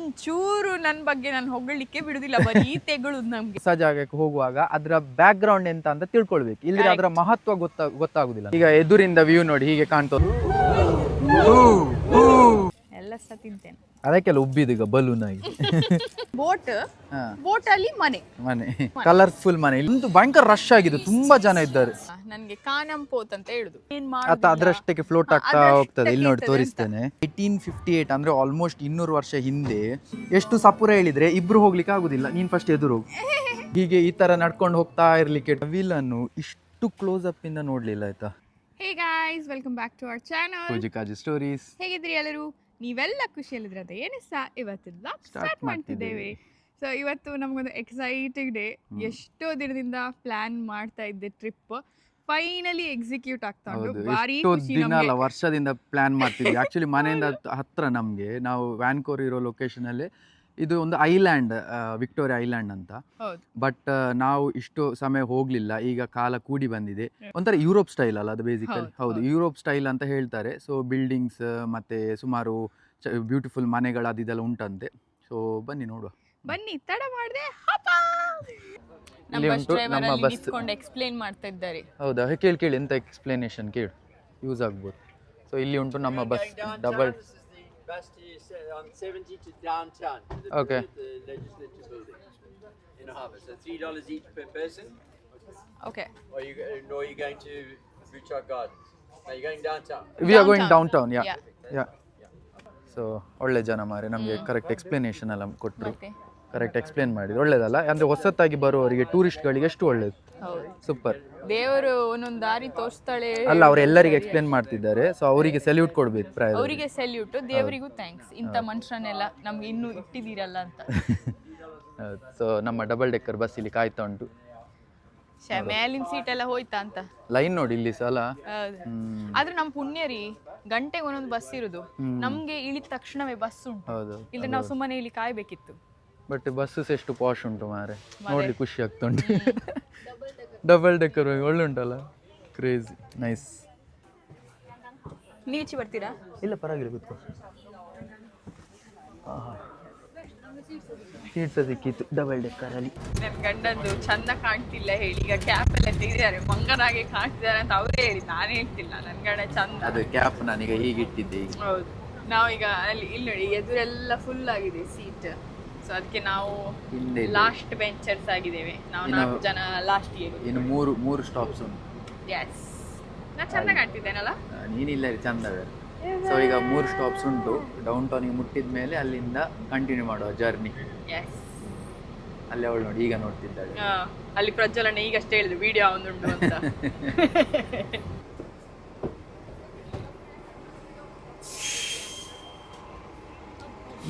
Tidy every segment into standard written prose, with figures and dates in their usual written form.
ಒಂಚೂರು ನನ್ನ ಬಗ್ಗೆ ನಾನು ಹೊಗಳಿಕ್ಕೆ ಬಿಡುದಿಲ್ಲ, ಬರೀ ತೆಗಳು ನಮ್ಗೆ. ಹೊಸ ಜಾಗಕ್ಕೆ ಹೋಗುವಾಗ ಅದರ ಬ್ಯಾಕ್ ಗ್ರೌಂಡ್ ಎಂತ ಅಂತ ತಿಳ್ಕೊಳ್ಬೇಕು, ಇಲ್ಲದ್ರೆ ಅದರ ಮಹತ್ವ ಗೊತ್ತಾಗುದಿಲ್ಲ. ಈಗ ಎದುರಿಂದ ವ್ಯೂ ನೋಡಿ ಹೀಗೆ ಕಾಣ್ತದೆ, ಎಲ್ಲ ಸಹ ತಿಂತೇನೆ. ಅದಕ್ಕೆಲ್ಲ ಉಬ್ಬಿದು ಈಗ ಬಲೂನ್ ಆಗಿ. ಬೋಟ್ ಅಲ್ಲಿ ಮನೆ ಕಲರ್ಫುಲ್ ಮನೆ. ಇಲ್ಲಿ ಭಯಂಕರ ರಶ್ ಆಗಿದೆ, ತುಂಬಾ ಜನ ಇದ್ದಾರೆ. ನನ್ಗೆ ಕಾನಂಪೋತ್ ಅಂತ ಹೇಳುದು. ಅದರಷ್ಟಕ್ಕೆ ಫ್ಲೋಟ್ ಆಗ್ತಾ ಹೋಗ್ತದೆ. ಇಲ್ಲಿ ನೋಡಿ ತೋರಿಸ್ತೇನೆ. 1858 ಅಂದ್ರೆ ಆಲ್ಮೋಸ್ಟ್ 200 ವರ್ಷ ಹಿಂದೆ. ಎಷ್ಟು ಸಪುರ ಹೇಳಿದ್ರೆ ಇಬ್ರು ಹೋಗ್ಲಿಕ್ಕೆ ಆಗುದಿಲ್ಲ, ನೀನ್ ಫಸ್ಟ್ ಎದುರು ಹೋಗು. ಹೀಗೆ ಈ ತರ ನಡ್ಕೊಂಡು ಹೋಗ್ತಾ ಇರ್ಲಿಕ್ಕೆ ವಿಲನ್ನು ಇಷ್ಟು ಕ್ಲೋಸ್ ಅಪ್ ಇಂದ ನೋಡ್ಲಿಲ್ಲ ಆಯ್ತಾ. Hey guys, welcome back to our channel Poojikaji stories. ಹೇಗಿದ್ರಿ ಎಲ್ಲರೂ? ನೀವೆಲ್ಲ ಖುಷಿಯಲ್ಲಿದ್ರೆ ಅಂತ ಏನಿಸ ಇವತ್ತು ಸ್ಟಾರ್ಟ್ ಮಾಡ್ತಿದ್ದೇವೆ. ಸೊ ಇವತ್ತು ನಮಗೊಂದು ಎಕ್ಸೈಟಿಂಗ್ ಡೇ. ಎಷ್ಟೋ ದಿನದಿಂದ ಪ್ಲಾನ್ ಮಾಡ್ತಾ ಇದ್ದೆ ಟ್ರಿಪ್, ಫೈನಲಿ ಎಕ್ಸಿಕ್ಯೂಟ್ ಆಗ್ತಾ ಉಂಟು. ಭಾರಿ ಖುಷಿ ನಮಗೆ. ವರ್ಷದಿಂದ ಪ್ಲಾನ್ ಮಾಡ್ತಿದ್ವಿ. ಆಕ್ಚುಲಿ ಮನೆಯಿಂದ ಹತ್ರ ನಮ್ಗೆ, ನಾವು ವ್ಯಾನ್ಕೋರ್ ಇರೋ ಲೊಕೇಶನ್ ಅಲ್ಲಿ. ಇದು ಒಂದು ಐಲ್ಯಾಂಡ್, ವಿಕ್ಟೋರಿಯಾ ಐಲ್ಯಾಂಡ್ ಅಂತ. ಬಟ್ ನಾವು ಇಷ್ಟು ಸಮಯ ಹೋಗ್ಲಿಲ್ಲ, ಈಗ ಕಾಲ ಕೂಡಿ ಬಂದಿದೆ. ಒಂಥರ ಯುರೋಪ್ ಸ್ಟೈಲ್ ಅಲ್ಲ ಅದು ಬೇಸಿಕಲಿ. ಹೌದು, ಯುರೋಪ್ ಸ್ಟೈಲ್ ಅಂತ ಹೇಳ್ತಾರೆ. ಸೊ ಬಿಲ್ಡಿಂಗ್ಸ್ ಮತ್ತೆ ಸುಮಾರು ಬ್ಯೂಟಿಫುಲ್ ಮನೆಗಳು ಅದೆಲ್ಲ ಉಂಟಂತೆ. ಸೊ ಬನ್ನಿ ನೋಡುವ. ಬನ್ನಿ, ತಡ ಮಾಡದೆ ಎಕ್ಸ್ಪ್ಲೇನ್ ಮಾಡ್ತಾ ಇದ್ದಾರೆ. ಹೌದಾ, ಕೇಳಿ ಎಂತ ಎಕ್ಸ್ಪ್ಲನೇಷನ್ ಕೇಳು, ಯೂಸ್ ಆಗ್ಬೋದು. ಸೊ ಇಲ್ಲಿ ಉಂಟು ನಮ್ಮ bus, double bus is on 70 to downtown to the, okay. the legislature building in the harbour. So $3 each per person. Okay. Or you going to Butchart Gardens? No, you're going downtown. We are going downtown. Yeah. So ಒಳ್ಳೆ ಜನ ಮಾರೆ, ನಮಗೆ correct explanation ಎಲ್ಲ ಕೊಟ್ಟರು, correct explain ಮಾಡಿದ್ರು. ಒಳ್ಳೇದಲ್ಲ ಅಂದ್ರೆ ಹೊಸತಾಗಿ ಬರುವವರಿಗೆ, ಟೂರಿಸ್ಟ್ಗಳಿಗೆ ಎಷ್ಟು ಒಳ್ಳೇದು. ಸೂಪರ್. ದೇವರು ಒಂದೊಂದು ದಾರಿ ತೋರಿಸ್ತಾಳೆ ಅಲ್ಲ, ಅವ್ರು ಎಲ್ಲರಿಗೆ ಎಕ್ಸ್ಪ್ಲೇನ್ ಮಾಡ್ತಿದ್ದಾರೆ. ಸೊ ಅವರಿಗೆ ಸೆಲ್ಯೂಟ್ ಕೊಡ್ಬೇಕು. ಅವರಿಗೆ ಸೆಲ್ಯೂಟ್, ದೇವರಿಗೂ ಥ್ಯಾಂಕ್ಸ್. ಇಂಥ ಮನುಷ್ಯನೆಲ್ಲ ನಮ್ಗೆ ಇನ್ನೂ ಇಟ್ಟಿದ್ದೀರಲ್ಲ ಅಂತ. ಸೊ ನಮ್ಮ ಡಬಲ್ ಡೆಕ್ಕರ್ ಬಸ್ ಇಲ್ಲಿ ಕಾಯ್ತಾ ಉಂಟು. ಮೇಲಿನ ಸೀಟ್ ಎಲ್ಲ ಹೋಯ್ತಾ ಅಂತ ಲೈನ್ ನೋಡಿ ಇಲ್ಲಿ ಸಲ. ಆದ್ರೆ ನಮ್ ಪುಣ್ಯ ರೀ, ಗಂಟೆಗೆ ಒಂದೊಂದು ಬಸ್ ಇರುದು. ನಮ್ಗೆ ಇಳಿದ ತಕ್ಷಣವೇ ಬಸ್ ಉಂಟು, ಇಲ್ಲ ನಾವು ಸುಮ್ಮನೆ ಇಲ್ಲಿ ಕಾಯ್ಬೇಕಿತ್ತು. ಬಟ್ ಬಸ್ಸಸ್ ಎಷ್ಟು ಪಾಶ್ ಉಂಟು ಮಾರೆ, ನೋಡ್ಲಿ ಖುಷಿ ಆಗ್ತಾ ಉಂಟು. ಡಬಲ್ ಡೆಕ್ಕರ್ ಒಳ್ಳೆ ಉಂಟಲ್ಲ, ಕ್ರೇಜಿ ನೈಸ್. ನೀಚಿ ಬರ್ತೀರಾ? ಇಲ್ಲ ಪರವಾಗಿಲ್ಲ, ಕೂತ್ಕೋ. ಸೀಟ್ಸ್ ಸಿಕ್ಕಿತ್ತು ಡಬಲ್ ಡೆಕ್ಕರ್ ಅಲ್ಲಿ. ನನ್ನ ಗಂಡಂದು ಚಂದ ಕಾಣ್ತಿಲ್ಲ ಹೇಳಿ ಈಗ ಕ್ಯಾಪ್ ಎಲ್ಲ ತೆಗೆದಿದ್ದಾರೆ, ಮಂಗನಾಗೆ ಕಾಣ್ತಿದ್ದಾರೆ ಅಂತ ಅವರೇ ಹೇಳಿ, ನಾನು ಹೇಳ್ತಿಲ್ಲ. ನನ್ನ ಗಂಡ ಚಂದ. ಅದು ಕ್ಯಾಪ್ ನಾನೀಗ ಹೀಗೆ ಇಟ್ಟಿದ್ದೆ. ಹೌದು, ನಾವೀಗ ಅಲ್ಲಿ ಇಲ್ಲಿ ನೋಡಿ ಎದುರೆಲ್ಲ ಫುಲ್ ಆಗಿದೆ ಸೀಟ್. ಸೊ ಅದಕ್ಕೆ ನಾವು ಲಾಸ್ಟ್ ಬೆಂಚರ್ಸ್ ಆಗಿದ್ದೇವೆ. ನಾವು 4 ಜನ ಲಾಸ್ಟ್ ಇಯರ್. ಇನ್ನು ಮೂರು ಸ್ಟಾಪ್ಸ್ ಉಂಟು. ಎಸ್, ನಾ ಚಂದ ಕಾಣ್ತಿದ್ದೇನಲ್ಲ? ನೀನಿಲ್ಲ ಚಂದ. ಸೊ ಈಗ 3 ಸ್ಟಾಪ್ಸ್ ಉಂಟು. ಡೌನ್ ಟೌನಿಗೆ ಮುಟ್ಟಿದ ಮೇಲೆ ಅಲ್ಲಿಂದ ಕಂಟಿನ್ಯೂ ಮಾಡುವ ಜರ್ನಿ. ಎಸ್, ಅಲ್ಲಿ ಅವಳು ನೋಡಿ ಈಗ ನೋಡ್ತಿದ್ದಾಳೆ. ಅಲ್ಲಿ ಪ್ರಜ್ವಲನೆ ಈಗಷ್ಟೇ ಹೇಳಿದ್ರು ವಿಡಿಯೋ ಒಂದುಂಟು ಅಂತ.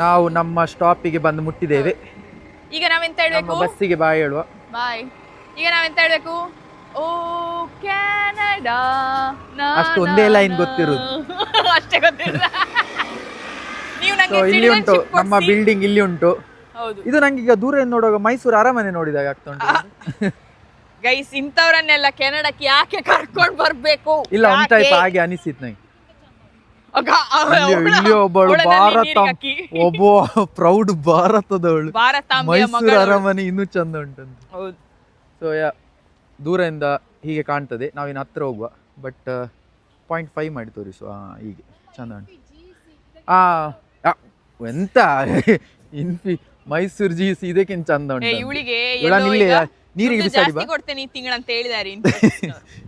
ನಾವು ನಮ್ಮ ಸ್ಟಾಪಿಗೆ ಬಂದು ಮುಟ್ಟಿದ್ದೇವೆ. ಈಗ ನಾವೆಂತ ಹೇಳ್ಬೇಕು? ಬಸ್ಸಿಗೆ ಬಾಯ್ ಹೇಳುವ. ಬಾಯ್. ಈಗ ನಾವೆಂತ ಹೇಳ್ಬೇಕು? ಓ ಕ್ಯಾನಡಾ. ಅಷ್ಟು ಒಂದೇ ಲೈನ್ ಗೊತ್ತಿರುದು, ಅಷ್ಟೇ ಗೊತ್ತಿಲ್ಲ. ನೀವು ನಂಗೆ ಇಲ್ಲಿ ಉಂಟು ನಮ್ಮ ಬಿಲ್ಡಿಂಗ್, ಇಲ್ಲಿ ಉಂಟು. ಹೌದು, ಇದು ನಂಗೆ ಈಗ ದೂರ ನೋಡುವಾಗ ಮೈಸೂರು ಅರಮನೆ ನೋಡಿದಾಗ ಆಗ್ತಾ ಉಂಟು. ಗೈಸ್, ಇಂಥವ್ರನ್ನೆಲ್ಲ ಕೆನಡಾಕ್ಕೆ ಯಾಕೆ ಕರ್ಕೊಂಡು ಬರ್ಬೇಕು? ಇಲ್ಲ, ಒಂದು ಟೈಪ್ ಹಾಗೆ ಅನಿಸಿತ್ತು ನಂಗೆ. ಇಲ್ಲಿ ಒಬ್ಬಳು ಒಬ್ಬ ಪ್ರೌಡ್ ಭಾರತದವಳು, ಮೈಸೂರು ಅರಮನೆ ಇನ್ನೂ ಚಂದ ಉಂಟಂತ. ಸೊ ದೂರದಿಂದ ಹೀಗೆ ಕಾಣ್ತದೆ. ನಾವಿನ್ನು ಹತ್ರ ಹೋಗುವ, ಬಟ್ 0.5 ಮಾಡಿ ತೋರಿಸುವ. ಹೀಗೆ ಚಂದ ಉಂಟು. ಎಂತ ಮೈಸೂರು GC ಇದಕ್ಕಿಂತ ಚಂದ ಉಂಟು. ನೀರಿಗೆ ಬಿಸಾಡಿ ಬಾ,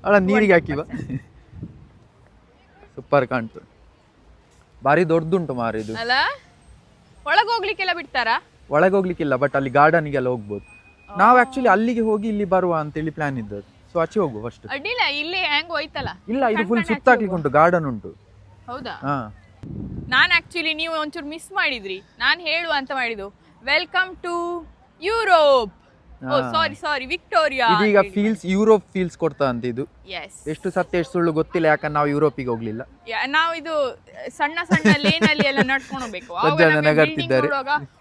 ಅಲ್ಲ ನೀರಿಗೆ ಹಾಕಿ ಬಾ. ಸೂಪರ್ ಕಾಣ್ತು, ಬಾರಿ ದೊಡ್ಡದುಂಟು ಮಾರ ಇದು. ಒಳಗೆ ಹೋಗ್ಲಿಕ್ಕೆಲ್ಲ ಬಿಡ್ತಾರಾ? ಒಳಗೆ ಹೋಗ್ಲಿಕ್ಕಿಲ್ಲ, ಬಟ್ ಅಲ್ಲಿ ಗಾರ್ಡನ್ಗೆಲ್ಲ ಹೋಗ್ಬೋದು. ನಾವು ಆಕ್ಚುಲಿ ಅಲ್ಲಿಗೆ ಹೋಗಿ ಇಲ್ಲಿ ಬರುವ ಅಂತೇಳಿ ಪ್ಲಾನ್ ಇದ್ದದ್ದು. ಸೊ ಆಚೆ ಹೋಗುವ ಫಸ್ಟ್. ಅಡ್ಡಿಲ್ಲ, ಇಲ್ಲಿ ಹೆಂಗ್ ಹೋಯ್ತಲ್ಲ. ಇಲ್ಲ, ಇದು ಫುಲ್ ಸುತ್ತಾಕ್ಲಿಕ್ಕೆ ಉಂಟು, ಗಾರ್ಡನ್ ಉಂಟು. ಹೌದಾ? ನಾನು ಆಕ್ಚುಲಿ ನೀವು ಒಂಚೂರು ಮಿಸ್ ಮಾಡಿದ್ರಿ. ನಾನು ಹೇಳುವ ಅಂತ ಮಾಡಿದ್ದು welcome to Europe. Sorry Victoria. ಇದೀಗ ಫೀಲ್ಸ್ ಯುರೋಪ್ ಫೀಲ್ಸ್ ಕೊಡ್ತಾ ಅಂತ ಇದು. ಎಷ್ಟು ಸತ್ಯ ಎಷ್ಟು ಸುಳ್ಳು ಗೊತ್ತಿಲ್ಲ, ಯಾಕಂದ್ರೆ ನಾವು ಯುರೋಪಿಗೆ ಹೋಗ್ಲಿಲ್ಲ. ನಾವು ಇದು ಸಣ್ಣ ಸಣ್ಣ ಲೇನ್ ಅಲ್ಲಿ ಎಲ್ಲ ನಡ್ಕೊಂಡು ಹೋಗ್ಬೇಕು.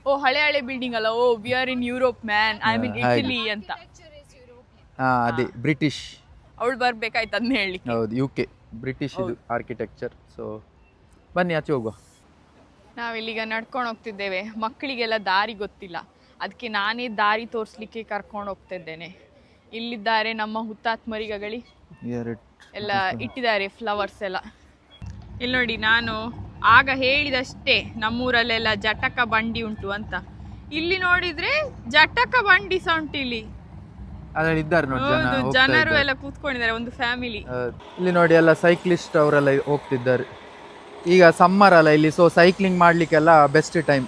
ಓ ಹಳೆ ಬಿಲ್ಡಿಂಗ್ ಅಲ್ಲ, ಓ we are in Europe man, I mean Italy ಅಂತ. ಅದೇ ಬ್ರಿಟಿಷ್. ಅವಳು ಬರ್ಬೇಕಾಯ್ತು ಅದನ್ನ ಹೇಳಿ. ಹೌದು, UK ಬ್ರಿಟಿಷ್ ಇದು ಆರ್ಕಿಟೆಕ್ಚರ್. ಸೊ ಬನ್ನಿ ಆಚೆ ಹೋಗುವ. ನಾವಿಲ್ಲಿಗ ನಡ್ಕೊಂಡು ಹೋಗ್ತಿದ್ದೇವೆ. ಮಕ್ಕಳಿಗೆಲ್ಲ ದಾರಿ ಗೊತ್ತಿಲ್ಲ, ಅದಕ್ಕೆ ನಾನೇ ದಾರಿ ತೋರಿಸ್ಲಿಕ್ಕೆ ಕರ್ಕೊಂಡು ಹೋಗ್ತಿದ್ದೇನೆ. ಇಲ್ಲಿದ್ದಾರೆ ನಮ್ಮ ಹುತಾತ್ಮರಿಗಳಿ ಎಲ್ಲ ಇಟ್ಟಿದ್ದಾರೆ ಫ್ಲವರ್ಸ್ ಎಲ್ಲ. ಇಲ್ಲಿ ನೋಡಿ, ನಾನು ಆಗ ಹೇಳಿದಷ್ಟೇ ನಮ್ಮೂರಲ್ಲೆಲ್ಲ ಜಟಕ ಬಂಡಿ ಉಂಟು ಅಂತ. ಇಲ್ಲಿ ನೋಡಿದ್ರೆ ಜಟಕ ಬಂಡಿ ಸಹ ಉಂಟು ಇಲ್ಲಿ. ಜನರು ಎಲ್ಲ ಕೂತ್ಕೊಂಡಿದ್ದಾರೆ, ಒಂದು ಫ್ಯಾಮಿಲಿ. ಇಲ್ಲಿ ನೋಡಿ ಎಲ್ಲ ಸೈಕ್ಲಿಸ್ಟ್ ಅವರೆಲ್ಲ ಹೋಗ್ತಿದ್ದಾರೆ. ಈಗ ಸಮ್ಮರ್ ಅಲ್ಲ ಇಲ್ಲಿ, ಸೊ ಸೈಕ್ಲಿಂಗ್ ಮಾಡ್ಲಿಕ್ಕೆಲ್ಲ ಬೆಸ್ಟ್ ಟೈಮ್.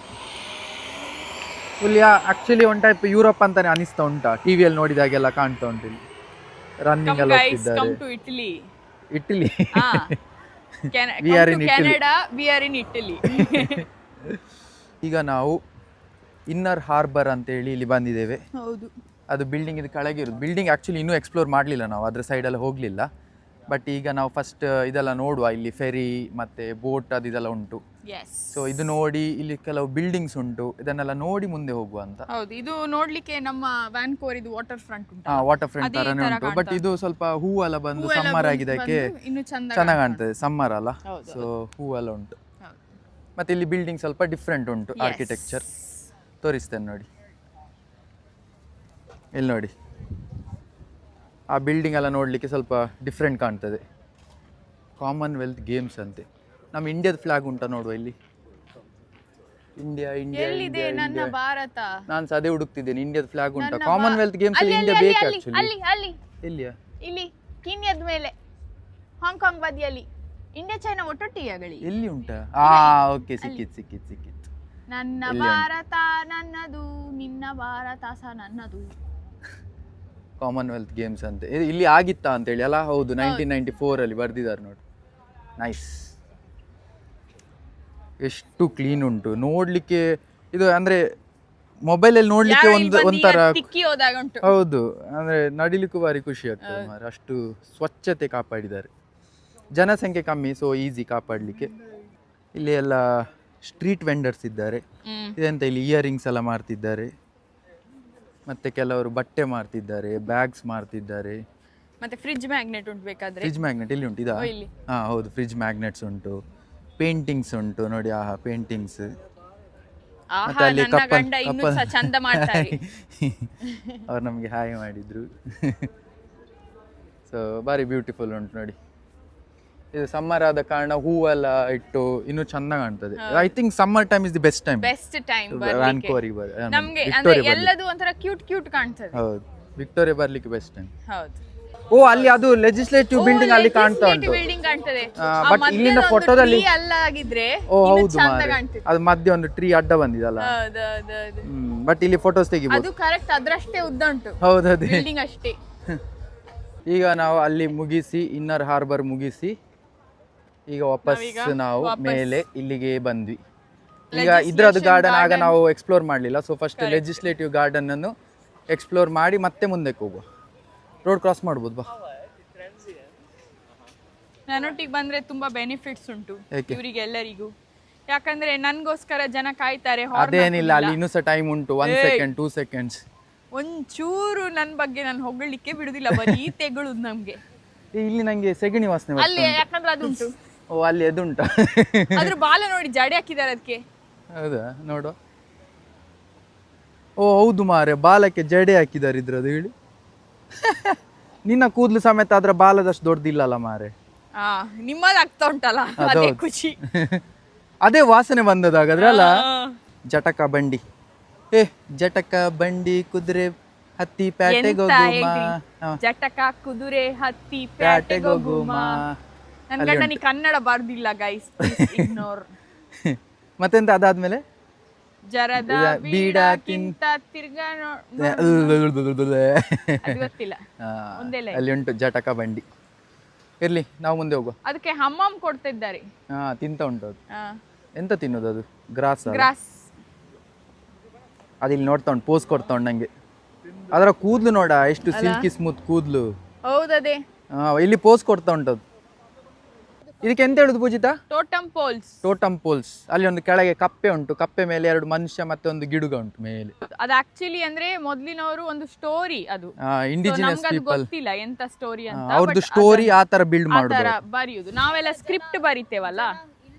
ಇಲ್ಲಿ ಆಕ್ಚುಲಿ ಒನ್ ಟೈಪ್ ಯುರೋಪ್ ಅಂತಾನೆ ಅನಿಸ್ತಾ ಉಂಟಾ, ಟಿವಿಯಲ್ಲಿ ನೋಡಿದಾಗೆಲ್ಲ ಕಾಣ್ತಾ ಉಂಟು. ಇಲ್ಲಿ ರನ್ನಿಂಗ್ ಎಲ್ಲ ಹೋಗ್ತಿದ್ದಾರೆ. ಇಟಲಿ ಈಗ ನಾವು ಇನ್ನರ್ ಹಾರ್ಬರ್ ಅಂತ ಹೇಳಿ ಇಲ್ಲಿ ಬಂದಿದ್ದೇವೆ. ಅದು ಬಿಲ್ಡಿಂಗ್ ಇದು ಕೆಳಗೆ ಇರೋದು. ಬಿಲ್ಡಿಂಗ್ ಆಕ್ಚುಲಿ ಇನ್ನೂ ಎಕ್ಸ್ಪ್ಲೋರ್ ಮಾಡಲಿಲ್ಲ ನಾವು, ಅದ್ರ ಸೈಡಲ್ಲಿ ಹೋಗಲಿಲ್ಲ. ಬಟ್ ಈಗ ನಾವು ಫಸ್ಟ್ ಇದೆಲ್ಲ ನೋಡುವ. ಇಲ್ಲಿ ಫೆರಿ ಮತ್ತೆ ಬೋಟ್ ಅದೆಲ್ಲ ಉಂಟು. ಸೊ ಇದು ನೋಡಿ, ಇಲ್ಲಿ ಕೆಲವು ಬಿಲ್ಡಿಂಗ್ಸ್ ಉಂಟು, ಇದನ್ನೆಲ್ಲ ನೋಡಿ ಮುಂದೆ ಹೋಗುವ ಅಂತ. ಹೌದು, ಇದು ನೋಡ್ಲಿಕ್ಕೆ ನಮ್ಮ ವ್ಯಾನ್ಕೋರ್ ಇದು ವಾಟರ್ ಫ್ರಂಟ್ ಉಂಟು. ವಾಟರ್ ಫ್ರಂಟ್ ತರನೇ ಉಂಟು. ಬಟ್ ಇದು ಸ್ವಲ್ಪ ಹೂವೆಲ್ಲ ಬಂದು ಸಮ್ಮರ್ ಆಗಿದ್ದಕ್ಕೆ ಚೆನ್ನಾಗಿ ಕಾಣ್ತದೆ. ಸಮ್ಮರ್ ಅಲ್ಲ, ಸೊ ಹೂವೆಲ್ಲ ಉಂಟು. ಮತ್ತೆ ಇಲ್ಲಿ ಬಿಲ್ಡಿಂಗ್ ಸ್ವಲ್ಪ ಡಿಫ್ರೆಂಟ್ ಉಂಟು ಆರ್ಕಿಟೆಕ್ಚರ್. ತೋರಿಸ್ತೇನೆ ನೋಡಿ. ಇಲ್ಲಿ ನೋಡಿ, ಆ ಬಿಲ್ಡಿಂಗ್ ಎಲ್ಲ ನೋಡಲಿಕ್ಕೆ ಸ್ವಲ್ಪ ಡಿಫ್ರೆಂಟ್ ಕಾಣ್ತದೆ. ಕಾಮನ್ವೆಲ್ತ್ ಗೇಮ್ಸ್ ಅಂತೆ. ನಮ್ಮ ಇಂಡಿಯಾದ ಫ್ಲಾಗ್ ಉಂಟಾ ನೋಡುವ ಇಲ್ಲಿ. ಇಂಡಿಯಾ ಇಂಡಿಯಾ ಎಲ್ಲಿದೆ ನನ್ನ ಭಾರತ? ನಾನು ಸದೇ ಹುಡುಕ್ತಿದ್ದೇನೆ. ಇಂಡಿಯಾದ ಫ್ಲಾಗ್ ಉಂಟಾ? ಕಾಮನ್ವೆಲ್ತ್ ಗೇಮ್ಸ್ ಅಲ್ಲಿ ಇಂಡಿಯಾ ಬೇಕು ಆಕ್ಚುಲಿ. ಅಲ್ಲಿ ಅಲ್ಲಿ ಎಲ್ಲಿಯಾ? ಇಲ್ಲಿ ಕೀನ್ಯಾದ ಮೇಲೆ ಹಾಂಗ್ಕಾಂಗ್ ಬದಿಯಲ್ಲಿ ಇಂಡಿಯಾ ಚೈನಾ ಒಟ್ಟೊಟ್ಟಿಗೆಗಳಿ. ಎಲ್ಲಿ ಉಂಟಾ? ಓಕೆ, ಸಿಕ್ಕಿತ್ತು. ನನ್ನ ಭಾರತ ನನ್ನದು, ನಿನ್ನ ಭಾರತ ಸಹ ನನ್ನದು. ಕಾಮನ್ವೆಲ್ತ್ ಗೇಮ್ಸ್ ಅಂತ ಇಲ್ಲಿ ಆಗಿತ್ತಾ ಅಂತ ಹೇಳಿ ಅಲ್ಲ? ಹೌದು, 1994 ಅಲ್ಲಿ ಬರ್ದಿದ್ದಾರೆ ನೋಡಿ. ನೈಸ್. ಎಷ್ಟು ಕ್ಲೀನ್ ಉಂಟು ನೋಡ್ಲಿಕ್ಕೆ. ಇದು ಅಂದ್ರೆ ಮೊಬೈಲಲ್ಲಿ ನೋಡ್ಲಿಕ್ಕೆ ಒಂಥರ ಹೌದು, ಅಂದ್ರೆ ನಡಿಲಿಕ್ಕೂ ಬಾರಿ ಖುಷಿ ಆಗ್ತದೆ ಮಾರೆ. ಅಷ್ಟು ಸ್ವಚ್ಛತೆ ಕಾಪಾಡಿದ್ದಾರೆ. ಜನಸಂಖ್ಯೆ ಕಮ್ಮಿ, ಸೊ ಈಸಿ ಕಾಪಾಡಲಿಕ್ಕೆ. ಇಲ್ಲಿ ಎಲ್ಲ ಸ್ಟ್ರೀಟ್ ವೆಂಡರ್ಸ್ ಇದ್ದಾರೆ. ಇದೆಂತ ಇಲ್ಲಿ ಇಯರಿಂಗ್ಸ್ ಎಲ್ಲ ಮಾರ್ತಿದ್ದಾರೆ. ಮತ್ತೆ ಕೆಲವರು ಬಟ್ಟೆ ಮಾರ್ತಿದ್ದಾರೆ, ಬ್ಯಾಗ್ಸ್ ಮಾರ್ತಿದ್ದಾರೆ. ಮತ್ತೆ ಫ್ರಿಡ್ಜ್ ಮ್ಯಾಗ್ನೆಟ್ ಉಂಟು ಬೇಕಾದ್ರೆ. ಫ್ರಿಡ್ಜ್ ಮ್ಯಾಗ್ನೆಟ್ ಇಲ್ಲಿ ಉಂಟು. ಇದಾ? ಹೌದು, ಫ್ರಿಡ್ಜ್ ಮ್ಯಾಗ್ನೆಟ್ಸ್ ಉಂಟು. ಪೇಂಟಿಂಗ್ಸ್ ಉಂಟು ನೋಡಿ. ಪೇಂಟಿಂಗ್ಸ್. ಮತ್ತೆ ಅಲ್ಲಿ ಅವ್ರು ನಮ್ಗೆ ಹಾಯ್ ಮಾಡಿದ್ರು. ಸೊ ಬಾರಿ ಬ್ಯೂಟಿಫುಲ್ ಉಂಟು ನೋಡಿ. ಇದು ಸಮ್ಮರ್ ಆದ ಕಾರಣ ಹೂವೆಲ್ಲ ಇಟ್ಟು ಇನ್ನೂ ಚಂದ ಕಾಣ್ತದೆ. I think summer time is the best time ವ್ಯಾನ್ಕೋರಿಗೆ. ನಮಗೆ ಅಂದ್ರೆ ಎಲ್ಲದೂ ಒಂಥರ ಕ್ಯೂಟ್ ಕಾಣ್ತದೆ. ಹೌದು, ವಿಕ್ಟೋರಿಯಾ ಬರ್ಲಿಕ್ಕೆ ಬೆಸ್ಟ್ ಟೈಮ್. ಹೌದು. ಅಲ್ಲಿ ಅದು ಲೆಜಿಸ್ಲೇಟಿವ್ ಬಿಲ್ಡಿಂಗ್ ಅಲ್ಲಿ ಕಾಣ್ತಾ ಉಂಟು. ಬಿಲ್ಡಿಂಗ್ ಕಾಣ್ತದೆ. ಬಟ್ ಇಲ್ಲಿಂದ ಫೋಟೋದಲ್ಲಿ ಅಲ್ಲಾಗಿದ್ರೆ ಹೌದು, ಅದು ಮಧ್ಯೆ ಒಂದು ಟ್ರೀ ಅಡ್ಡ ಬಂದಿದಲ್ಲ. ಬಟ್ ಇಲ್ಲಿ ಫೋಟೋಸ್ ತೆಗಿಬಹುದು. ಅದು ಕರೆಕ್ಟ್, ಅದ್ರಷ್ಟೇ ಉದ್ದ ಉಂಟು. ಹೌದು, ಅದೇ ಬಿಲ್ಡಿಂಗ್ ಅಷ್ಟೇ. ಈಗ ನಾವು ಅಲ್ಲಿ ಮುಗಿಸಿ, ಇನ್ನರ್ ಹಾರ್ಬರ್ ಮುಗಿಸಿ, ಈಗ ವಾಪಸ್ ನಾವು ಮೇಲೆ ಇಲ್ಲಿಗೆ ಬಂದ್ವಿ. ಈಗ ಇದ್ರದ್ದು ಗಾರ್ಡನ್ ಆಗ ನಾವು ಎಕ್ಸ್ಪ್ಲೋರ್ ಮಾಡಲಿಲ್ಲ. ಸೊ ಫಸ್ಟ್ ಲೆಜಿಸ್ಲೇಟಿವ್ ಗಾರ್ಡನ್ ಅನ್ನು ಎಕ್ಸ್ಪ್ಲೋರ್ ಮಾಡಿ ಮತ್ತೆ ಮುಂದಕ್ಕೆ ಹೋಗುವ. ರೋಡ್ ಕ್ರಾಸ್ ಮಾಡ್ಬೋದು ಬಾ. ನನ್ನೊಟ್ಟಿಗೆ ಬಂದ್ರೆ ತುಂಬಾ ಬೆನಿಫಿಟ್ಸ್ ಉಂಟು ಇವರಿಗೆ ಎಲ್ಲರಿಗೂ. ಯಾಕಂದ್ರೆ ನನ್ಗೋಸ್ಕರ ಜನ ಕಾಯ್ತಾರೆ. ಅದೇನಿಲ್ಲ, ಅಲ್ಲಿ ಇನ್ನೂ ಸಹ ಟೈಮ್ ಉಂಟು. 1 ಸೆಕೆಂಡ್ 2 ಸೆಕೆಂಡ್ಸ್. ಒಂಚೂರು ನನ್ನ ಬಗ್ಗೆ ನಾನು ಹೊಗಳಿಕ್ಕೆ ಬಿಡುದಿಲ್ಲ, ಬರೀ ತೆಗಳು ನಮ್ಗೆ. ಇಲ್ಲಿ ನಂಗೆ ಸೆಗಣಿ ವಾಸನೆ ಅಲ್ಲಿ, ಯಾಕಂದ್ರೆ ಅದುಂಟು. ಅಲ್ಲಿ ಎದುಂಟ. ಅದ್ರ ಬಾಲ ನೋಡಿ, ಜಡೆ ಹಾಕಿದ್ದಾರೆ ಅದಕ್ಕೆ. ಹೌದಾ? ನೋಡು. ಹೌದು ಮಾರೆ, ಬಾಲಕ್ಕೆ ಜಡೆ ಹಾಕಿದ್ದಾರೆ ಇದ್ರದ್ದು. ಹೇಳಿ, ನಿನ್ನ ಕೂದಲು ಸಮೇತ ಅದ್ರ ಬಾಲದಷ್ಟು ದೊಡ್ಡದಿಲ್ಲಲ್ಲ ಮಾರೆ. ನಿಮ್ಮದಾಗ್ತಾ ಉಂಟಲ್ಲ, ಅದೇ ಖುಷಿ. ಅದೇ ವಾಸನೆ ಬಂದದಾಗಾದ್ರೆ ಅಲ್ಲ. ಜಟಕ ಬಂಡಿ, ಜಟಕ ಬಂಡಿ ಕುದುರೆ ಹತ್ತಿ ಪ್ಯಾಟೆಗೆ ಹೋಗುಮ. ಜಟಕ ಕುದುರೆ ಹತ್ತಿ ಪ್ಯಾಟೆಗೆ ಹೋಗುಮ. ನನ್ನ ಗಂಡ ನೀ ಕನ್ನಡ ಬರ್ದಿಲ್ಲ ಗೈಸ್, ಇಗ್ನೋರ್. ಮತ್ತೆಂತ ಅದಾದ್ಮೇಲೆ ಜರದ ಬೀಡಕ್ಕಿಂತ ತಿರ್ಗಾ ಗೊತ್ತಿಲ್ಲ. ಅಲ್ಲಿ ಉಂಟು ಜಟಕ ಬಂಡಿ. ಇರ್ಲಿ, ನಾವು ಮುಂದೆ ಹೋಗುವ. ಅದಕ್ಕೆ ಹಮ್ಮಮ್ ಕೊಡ್ತಿದ್ದಾರೆ. ತಿಂತ ಉಂಟು ಅದು. ಎಂತ ತಿನ್ನೋದು ಅದು? ಗ್ರಾಸ್. ಅದಿಲ್ಲಿ ನೋಡ್ತಾ ಉಂಟು, ಪೋಸ್ ಕೊಡ್ತಾ ಉಂಟು ನಂಗೆ. ಅದರ ಕೂದ್ಲು ನೋಡ, ಎಷ್ಟು ಸಿಲ್ಕಿ ಸ್ಮೂತ್ ಕೂದ್ಲು. ಹೌದದೇ. ಇಲ್ಲಿ ಪೋಸ್ ಕೊಡ್ತಾ ಉಂಟು. ಇದಕ್ಕೆ ಎಂತ ಹೇಳುದು ಪೂಜಿತಾ? ಟೋಟಮ್ ಪೋಲ್ಸ್. ಟೋಟಮ್ ಪೋಲ್ಸ್. ಅಲ್ಲಿ ಒಂದು ಕೆಳಗೆ ಕಪ್ಪೆ ಉಂಟು, ಕಪ್ಪೆ ಮೇಲೆ 2 ಮನುಷ್ಯ ಮತ್ತೆ ಒಂದು ಗಿಡುಗ ಉಂಟು ಮೇಲೆ. ಅದು ಆಕ್ಚುಲಿ ಅಂದ್ರೆ ಮೊದಲಿನವರು ಒಂದು ಸ್ಟೋರಿ. ಅದು ಇಂಡಿಜಿನಸ್ ಪೀಪಲ್. ಗೊತ್ತಿಲ್ಲ ಎಂತ ಸ್ಟೋರಿ ಅಂತ. ಅವ್ರದ್ದು ಸ್ಟೋರಿ ಆ ತರ ಬಿಲ್ಡ್ ಮಾಡೋದು, ಬರೆಯುದು. ನಾವೆಲ್ಲ ಸ್ಕ್ರಿಪ್ಟ್ ಬರಿತೇವಲ್ಲ,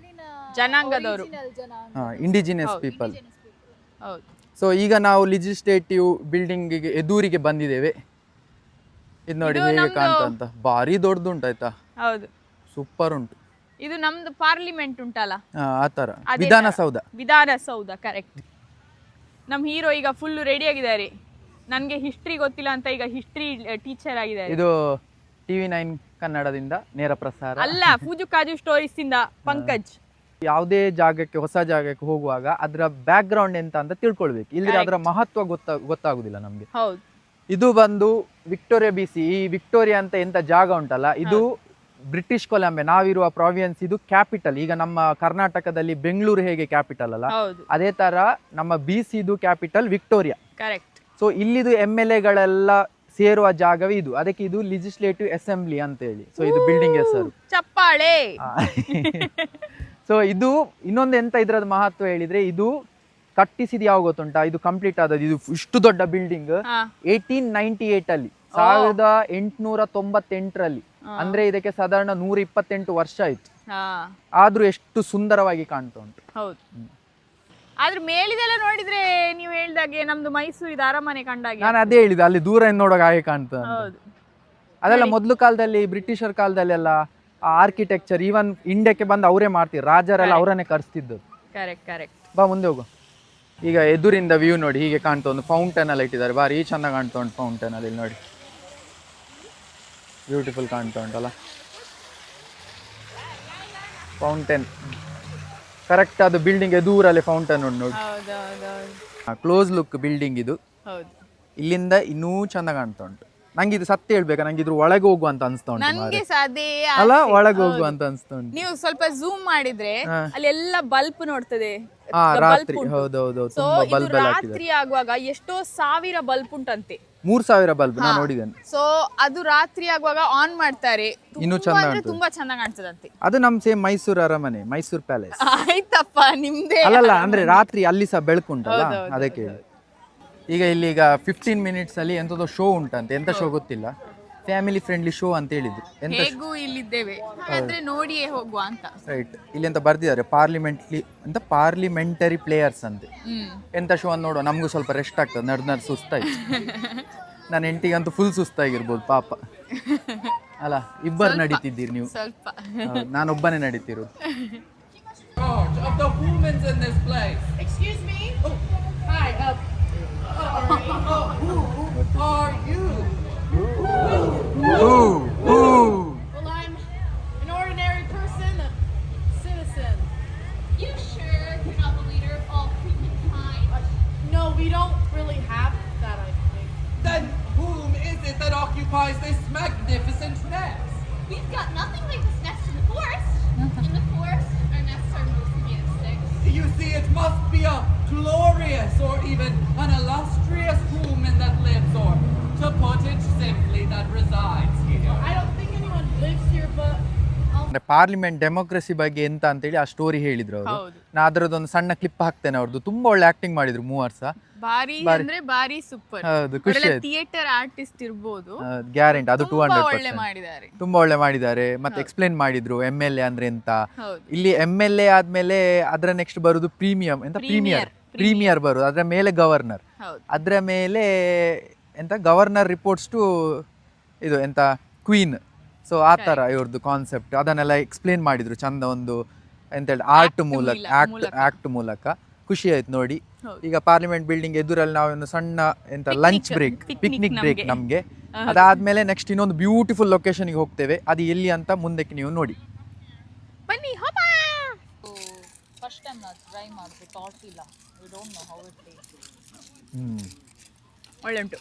ಜನಾಂಗದವರು. Indigenous people. ಹೌದು. ಸೊ ಈಗ ನಾವು ಲೆಜಿಸ್ಲೇಟಿವ್ ಬಿಲ್ಡಿಂಗಿಗೆ ಎದುರಿಗೆ ಬಂದಿದ್ದೇವೆ. ಇದು ನೋಡಿ ಹೇಗೆ ಕಾಣ್ತಂತ, ಭಾರಿ ದೊಡ್ಡದುಂಟು ಆಯ್ತಾ. ಹೌದು, ಸೂಪರ್ ಉಂಟು. ಇದು ನಮ್ದು ಪಾರ್ಲಿಮೆಂಟ್ ಉಂಟಲ್ಲ ಆ ತರ, ವಿಧಾನಸೌಧ. ಕರೆಕ್ಟ್. ನಮ್ಮ ಹೀರೋ ಈಗ ಫುಲ್ ರೆಡಿ ಆಗಿದ್ದಾರೆ. ನನ್ಗೆ ಹಿಸ್ಟ್ರಿ ಗೊತ್ತಿಲ್ಲ ಅಂತ ಈಗ ಹಿಸ್ಟ್ರಿ ಟೀಚರ್ ಆಗಿದ್ದಾರೆ. ಇದು TV9 ಕನ್ನಡದಿಂದ ನೇರ ಪ್ರಸಾರ ಅಲ್ಲ, ಫೂಜು ಕಾಜು ಸ್ಟೋರೀಸ್ ಇಂದ ಪಂಕಜ್. ಯಾವುದೇ ಜಾಗಕ್ಕೆ, ಹೊಸ ಜಾಗಕ್ಕೆ ಹೋಗುವಾಗ ಅದರ ಬ್ಯಾಕ್ ಗ್ರೌಂಡ್ ಎಂತ ಅಂತ ತಿಳ್ಕೊಳ್ಬೇಕು, ಇಲ್ಲದ್ರೆ ಅದರ ಮಹತ್ವ ಗೊತ್ತಾಗುದಿಲ್ಲ ನಮ್ಗೆ. ಹೌದು. ಇದು ಬಂದು ವಿಕ್ಟೋರಿಯಾ BC. ಈ ವಿಕ್ಟೋರಿಯಾ ಅಂತ ಎಂತ ಜಾಗ ಉಂಟಲ್ಲ, ಇದು ಬ್ರಿಟಿಷ್ ಕೊಲಂಬಿಯಾ, ನಾವಿರುವ ಪ್ರಾವಿನ್ಸ್, ಇದು ಕ್ಯಾಪಿಟಲ್. ಈಗ ನಮ್ಮ ಕರ್ನಾಟಕದಲ್ಲಿ ಬೆಂಗಳೂರು ಹೇಗೆ ಕ್ಯಾಪಿಟಲ್ ಅಲ್ಲ, ಅದೇ ತರ ನಮ್ಮ BC ಇದು ಕ್ಯಾಪಿಟಲ್ ವಿಕ್ಟೋರಿಯಾ. ಕರೆಕ್ಟ್. ಸೊ ಇಲ್ಲಿದು MLA ಗಳೆಲ್ಲ ಸೇರುವ ಜಾಗವೇ ಇದು, ಅದಕ್ಕೆ ಇದು ಲೆಜಿಸ್ಲೇಟಿವ್ ಅಸೆಂಬ್ಲಿ ಅಂತ ಹೇಳಿ. ಸೊ ಇದು ಬಿಲ್ಡಿಂಗ್ ಹೆಸರು. ಚಪ್ಪಾಳೆ. ಸೊ ಇದು ಇನ್ನೊಂದು ಎಂತ ಇದ್ರದ್ದು ಮಹತ್ವ ಹೇಳಿದ್ರೆ, ಇದು ಕಟ್ಟಿಸಿದ ಯಾವ ಗೊತ್ತುಂಟಾ, ಇದು ಕಂಪ್ಲೀಟ್ ಆದದ್ದು, ಇದು ಇಷ್ಟು ದೊಡ್ಡ ಬಿಲ್ಡಿಂಗ್ 1898 ಅಲ್ಲಿ, 1898ರಲ್ಲಿ. ಅಂದ್ರೆ ಇದಕ್ಕೆ ಸಾಧಾರಣ 128 ವರ್ಷ ಆಯ್ತು. ಆದ್ರೂ ಎಷ್ಟು ಸುಂದರವಾಗಿ ಕಾಣ್ತಾ ಉಂಟು. ಹೌದು. ಆದ್ರೆ ಮೇಲಿದೆಲ್ಲ ನೋಡಿದ್ರೆ ನೀವು ಹೇಳ್ದಾಗೆ ನಮ್ದು ಮೈಸೂರಿದ ಅರಮನೆ ಕಂಡಾಗೆ. ನಾನು ಅದೇ ಹೇಳಿದೆ, ಅಲ್ಲಿ ದೂರ ನೋಡುವಾಗ ಹಾಗೆ ಕಾಣ್ತಾ. ಅದೆಲ್ಲ ಮೊದ್ಲು ಕಾಲದಲ್ಲಿ, ಬ್ರಿಟಿಷರ್ ಕಾಲದಲ್ಲಿ ಎಲ್ಲ ಆರ್ಕಿಟೆಕ್ಚರ್, ಈವನ್ ಇಂಡಿಯಾಕ್ಕೆ ಬಂದು ಅವರೇ ಮಾಡ್ತಿದ್ರು, ರಾಜರೆಲ್ಲ ಅವರನ್ನೇ ಕರ್ಸ್ತಿದ್ದು. Correct correct. ಬಾ ಮುಂದೆ ಹೋಗು. ಈಗ ಎದುರಿಂದ ವ್ಯೂ ನೋಡಿ ಹೀಗೆ ಕಾಣ್ತಾ, ಒಂದು ಫೌಂಟೇನ್ ಎಲ್ಲ ಇಟ್ಟಿದ್ದಾರೆ, ಬಾರಿ ಚಂದ ಕಾಣ್ತಾ ಉಂಟು ಫೌಂಟೇನ್ ಅಲ್ಲಿ ನೋಡಿ, ಬ್ಯೂಟಿಫುಲ್ ಕಾಣ್ತಾ ಉಂಟಲ್ಲ ಫೌಂಟೇನ್. ಕರೆಕ್ಟ್, ಅದು ಬಿಲ್ಡಿಂಗ್ ಎದುರಲ್ಲಿ ಫೌಂಟೇನ್ ಉಂಟು ನೋಡಿ. ಕ್ಲೋಸ್ ಲುಕ್ ಬಿಲ್ಡಿಂಗ್ ಇದು. ಇಲ್ಲಿಂದ ಇನ್ನೂ ಚಂದ ಕಾಣ್ತಾ ಉಂಟು. ನಂಗೆ ಇದು ಸತ್ಯ ಹೇಳ್ಬೇಕಾ, ನಂಗೆ ಇದ್ರ ಒಳಗೆ ಹೋಗುವ ಅಂತ ಅನ್ಸ್ತಾ ಉಂಟು ಅಲ್ಲ, ಒಳಗೆ ಹೋಗುವ ಅಂತ ಅನ್ಸ್ತಾ ಉಂಟು. ನೀವು ಸ್ವಲ್ಪ ಝೂಮ್ ಮಾಡಿದ್ರೆ ಅಲ್ಲಿ ಎಲ್ಲ ಬಲ್ಬ್ ನೋಡ್ತದೆ ರಾತ್ರಿ. ಹೌದೌದು, ಬಲ್ಬ್ ರಾತ್ರಿ ಆಗುವಾಗ ಎಷ್ಟೋ ಸಾವಿರ ಬಲ್ಬ್ ಉಂಟಂತೆ. 3000 ಬಲ್ಬ್ ನಾನು ನೋಡಿದ್ದೇನೆ. ಸೊ ಅದು ರಾತ್ರಿ ಆಗುವಾಗ ಆನ್ ಮಾಡ್ತಾರೆ, ಇನ್ನೂ ಚಂದ, ತುಂಬಾ ಚೆನ್ನಾಗಿ ಕಾಣ್ತದಂತೆ. ಅದು ನಮ್ ಸೇಮ್ ಮೈಸೂರು ಅರಮನೆ, ಮೈಸೂರು ಪ್ಯಾಲೇಸ್. ಆಯ್ತಪ್ಪ, ನಿಮ್ದೇ ಅಲ್ಲಲ್ಲ, ಅಂದ್ರೆ ರಾತ್ರಿ ಅಲ್ಲಿ ಸಹ ಬೆಳಕುಂಟಲ್ಲ, ಅದಕ್ಕೆ. ಈಗ ಇಲ್ಲಿ 15 ಮಿನಿಟ್ಸ್ ಅಲ್ಲಿ ಎಂತದೋ ಶೋ ಉಂಟಂತೆ, ಎಂತ ಶೋ ಗೊತ್ತಿಲ್ಲ, ಫ್ಯಾಮಿಲಿ ಫ್ರೆಂಡ್ಲಿ ಶೋ ಅಂತ ಹೇಳಿದ್ರು. ಹೇಗೂ ಇಲ್ಲಿದ್ದೇವೆ ಹಾಗಾದ್ರೆ ನೋಡಿಯೇ ಹೋಗುವ ಅಂತ. ರೈಟ್. ಇಲ್ಲಿ ಅಂತ ಬರ್ದಿದ್ದಾರೆ, ಪಾರ್ಲಿಮೆಂಟರಿ ಪ್ಲೇಯರ್ಸ್ ಅಂತೆ. ಎಂತ ಶೋ ಅಂತ ನೋಡುವ, ನಮಗೂ ಸ್ವಲ್ಪ ರೆಸ್ಟ್ ಆಗ್ತದೆ, ನಡೆದು ಸುಸ್ತಾಯ್ತು. ನನ್ನ ಹೆಂಡತಿಗಂತೂ ಫುಲ್ ಸುಸ್ತಾಗಿರ್ಬೋದು ಪಾಪ ಅಲ್ಲ. ಇಬ್ಬರು ನಡೀತಿದ್ದೀರಿ ನೀವು, ನಾನೊಬ್ಬನೇ ನಡೀತಿರೋದು. Well, I'm an ordinary person, a citizen. You sure you're not the leader of all humankind? No, we don't really have that, I think. Then whom is it that occupies this magnificent nest? We've got nothing like this nest in the forest. In the forest, our nests are mostly made of sticks. You see, it must be a glorious or even an illustrious woman that lives, or to put it simply, that resides here. I don't think anyone lives here, but parliament democracy ಬಗ್ಗೆ ಎಂತ ಅಂತೇಳಿ ಆ story ಹೇಳಿದ್ರು ಅವರು. ನಾ ಅದರದೊಂದು ಸಣ್ಣ clip ಹಾಕ್ತೇನೆ, ಅವ್ರದ್ದು ತುಂಬಾ ಒಳ್ಳೆ ಆಕ್ಟಿಂಗ್ ಮಾಡಿದ್ರು 3 ವರ್ಷ. ಬಾರಿ ಅಂದ್ರೆ ಬಾರಿ ಸೂಪರ್. ಹೌದು, ಖುಷಿ ಆಯ್ತು. ಥಿಯೇಟರ್ ಆರ್ಟಿಸ್ಟ್ ಇರ್ಬೋದು, ಗ್ಯಾರಂಟಿ. ಅದು 200% ಮಾಡಿದ್ದಾರೆ, ತುಂಬಾ ಒಳ್ಳೆ ಮಾಡಿದ್ದಾರೆ. ಮತ್ತೆ ಎಕ್ಸ್ಪ್ಲೇನ್ ಮಾಡಿದ್ರು MLA ಅಂದ್ರೆ ಎಂತ. ಇಲ್ಲಿ MLA ಆದ್ಮೇಲೆ ಅದರ ನೆಕ್ಸ್ಟ್ ಬರುದು ಪ್ರೀಮಿಯಂ ಎಂತ, ಪ್ರೀಮಿಯರ್ ಬರುದು, ಅದ್ರ ಮೇಲೆ ಗವರ್ನರ್, ಅದ್ರ ಮೇಲೆ ಎಂತ ಗವರ್ನರ್ ರಿಪೋರ್ಟ್ಸ್ ಟು ಇದು ಎಂತ ಕ್ವೀನ್. ಸೊ ಆ ತರ ಇವ್ರದ್ದು ಕಾನ್ಸೆಪ್ಟ್, ಅದನ್ನೆಲ್ಲ ಎಕ್ಸ್ಪ್ಲೇನ್ ಮಾಡಿದ್ರು ಚಂದ, ಒಂದು ಎಂತ ಹೇಳಿ ಆರ್ಟ್ ಮೂಲಕ. ಖುಷಿ ಆಯ್ತು ನೋಡಿ. ಈಗ ಪಾರ್ಲಿಮೆಂಟ್ ಬಿಲ್ಡಿಂಗ್ ಎದುರಲ್ಲಿ ನಾವೊಂದು ಸಣ್ಣ ಎಂತ ಲಂಚ್ ಬ್ರೇಕ್, ಪಿಕ್ನಿಕ್ ಬ್ರೇಕ್ ನಮ್ಗೆ. ಅದಾದ್ಮೇಲೆ ನೆಕ್ಸ್ಟ್ ಇನ್ನೊಂದು ಬ್ಯೂಟಿಫುಲ್ ಲೊಕೇಶನ್ಗೆ ಹೋಗ್ತೇವೆ, ಅದು ಎಲ್ಲಿ ಅಂತ ಮುಂದಕ್ಕೆ ನೀವು ನೋಡಿ. ಬನ್ನಿ ಹೋಪ. ಫಸ್ಟ್ ಟೈಮ್ ನಾನು ಟ್ರೈ ಮಾಡಿದೆ tortilla, we don't know how it tastes. ಒಳ್ಳೆ ಉಂಟು.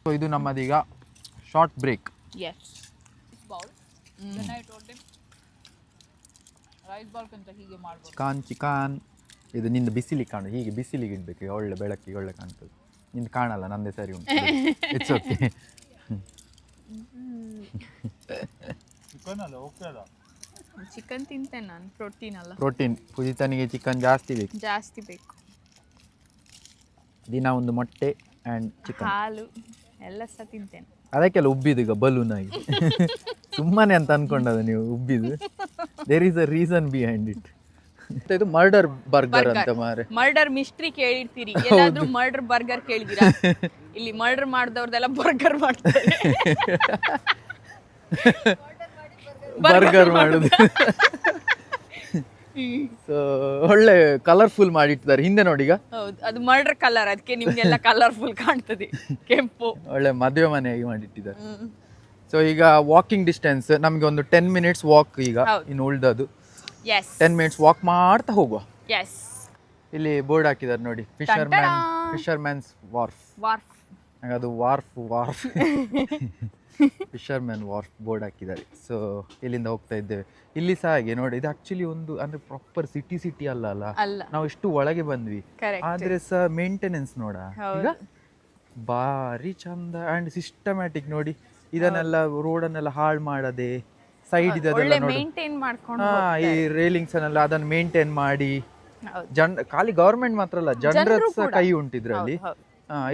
ಸೊ ಇದು ನಮ್ಮದೀಗ short break. Yes. Bowl then I told him rice ball ಅಂತ ಹೀಗೆ ಮಾಡ್ಬೋದು. ಚಿಕನ್ ಇದು ನಿಂದು ಬಿಸಿಲಿಗೆ ಕಾಣು, ಹೀಗೆ ಬಿಸಿಲಿಗೆ ಇಡಬೇಕು, ಒಳ್ಳೆ ಬೆಳಕಿಗೆ ಒಳ್ಳೆ ಕಾಣ್ತದೆ. ನಿಂದು ಕಾಣಲ್ಲ, ನಂದೇ ಸರಿ ಉಂಟು. It's okay. ಚಿಕನ್ ತಿಂತೇನೆ ನಾನು, ಪ್ರೋಟೀನ್ ಅಲ್ಲ. ಪ್ರೋಟೀನ್ ಪೂಜಿತನಿಗೆ ಚಿಕನ್ ಜಾಸ್ತಿ ಬೇಕು. ದಿನ ಒಂದು ಮೊಟ್ಟೆ ಆ್ಯಂಡ್ ಚಿಕನ್, ಹಾಲು ಎಲ್ಲ ಸಹ ತಿಂತೇನೆ. ಅದಕ್ಕೆಲ್ಲ ಉಬ್ಬಿದೀಗ ಬಲೂನ್ ಆಗಿ. ಸುಮ್ಮನೆ ಅಂತ ಅನ್ಕೊಂಡದ ನೀವು ಉಬ್ಬಿದು. There is a reason behind it. ಇದು ಮರ್ಡರ್ ಬರ್ಗರ್ ಅಂತ ಮಾರೆ. ಮರ್ಡರ್ ಮಿಸ್ಟ್ರಿ ಕೇಳಿರ್ತೀರಿ, ಎಲ್ಲಾದ್ರೂ ಮರ್ಡರ್ ಬರ್ಗರ್ ಕೇಳಿದಿರಾ? ಇಲ್ಲಿ ಮರ್ಡರ್ ಮಾಡಿದವ್ರದೆಲ್ಲ ಬರ್ಗರ್ ಮಾಡ್ತಾರೆ. ಬರ್ಗರ್ ಮಾಡುದು. ಸೊ ಒಳ್ಳೆ ಕಲರ್ಫುಲ್ ಮಾಡಿಟ್ಟಿದ್ದಾರೆ ಹಿಂದೆ ನೋಡಿ. ಈಗ ಹೌದು, ಅದು ಮರ್ಡರ್ ಕಲರ್, ಅದಕ್ಕೆ ನಿಮ್ಗೆಲ್ಲ ಕಲರ್ಫುಲ್ ಕಾಣ್ತದೆ, ಕೆಂಪು. ಒಳ್ಳೆ ಮದುವೆ ಮನೆಯಾಗಿ ಮಾಡಿಟ್ಟಿದ್ದಾರೆ. ಸೊ ಈಗ ವಾಕಿಂಗ್ ಡಿಸ್ಟೆನ್ಸ್ ನಮಗೆ ಒಂದು 10 minutes ವಾಕ್. ಈಗ ಇನ್ನು ಉಳ್ದದು ಎಸ್ 10 minutes ವಾಕ್ ಮಾಡ್ತಾ ಹೋಗುವ. ಎಸ್. ಇಲ್ಲಿ ಬೋರ್ಡ್ ಹಾಕಿದ್ದಾರೆ ನೋಡಿ, ಫಿಶರ್ಮ್ಯಾನ್ಸ್ ವಾರ್ಫ್. ವಾರ್ಫ್ ಅದು ವಾರ್ಫ್ ಫಿಶರ್ಮ್ಯಾನ್ ವಾರ್ಫ್ ಬೋರ್ಡ್ ಹಾಕಿದ್ದಾರೆ. ಸೊ ಇಲ್ಲಿಂದ ಹೋಗ್ತಾ ಇದ್ದೇವೆ. ಇಲ್ಲಿ ಸಹ ಹಾಗೆ ನೋಡಿ, ಇದು ಆಕ್ಚುಲಿ ಒಂದು ಅಂದ್ರೆ ಪ್ರಾಪರ್ ಸಿಟಿ ಅಲ್ಲ. ನಾವು ಎಷ್ಟು ಒಳಗೆ ಬಂದ್ವಿ, ಆದ್ರೆ ಸಹ ಮೇಂಟೆನೆನ್ಸ್ ನೋಡ ಈಗ ಬಾರಿ ಚಂದ ಅಂಡ್ ಸಿಸ್ಟಮ್ಯಾಟಿಕ್ ನೋಡಿ. ಇದನ್ನೆಲ್ಲ ರೋಡನ್ನೆಲ್ಲ ಹಾಳು ಮಾಡದೆ ಸೈಡ್ ಇದೆಲ್ಲ ಮೇಂಟೈನ್ ಮಾಡ್ಕೊಂಡು ಈ ರೇಲಿಂಗ್ಸ್ ಅನ್ನೆಲ್ಲ ಅದನ್ನ ಮೇಂಟೈನ್ ಮಾಡಿ ಖಾಲಿ ಗವರ್ಮೆಂಟ್ ಮಾತ್ರ ಅಲ್ಲ, ಜನರ ಸಹ ಕೈ ಉಂಟಿದ್ರಲ್ಲಿ.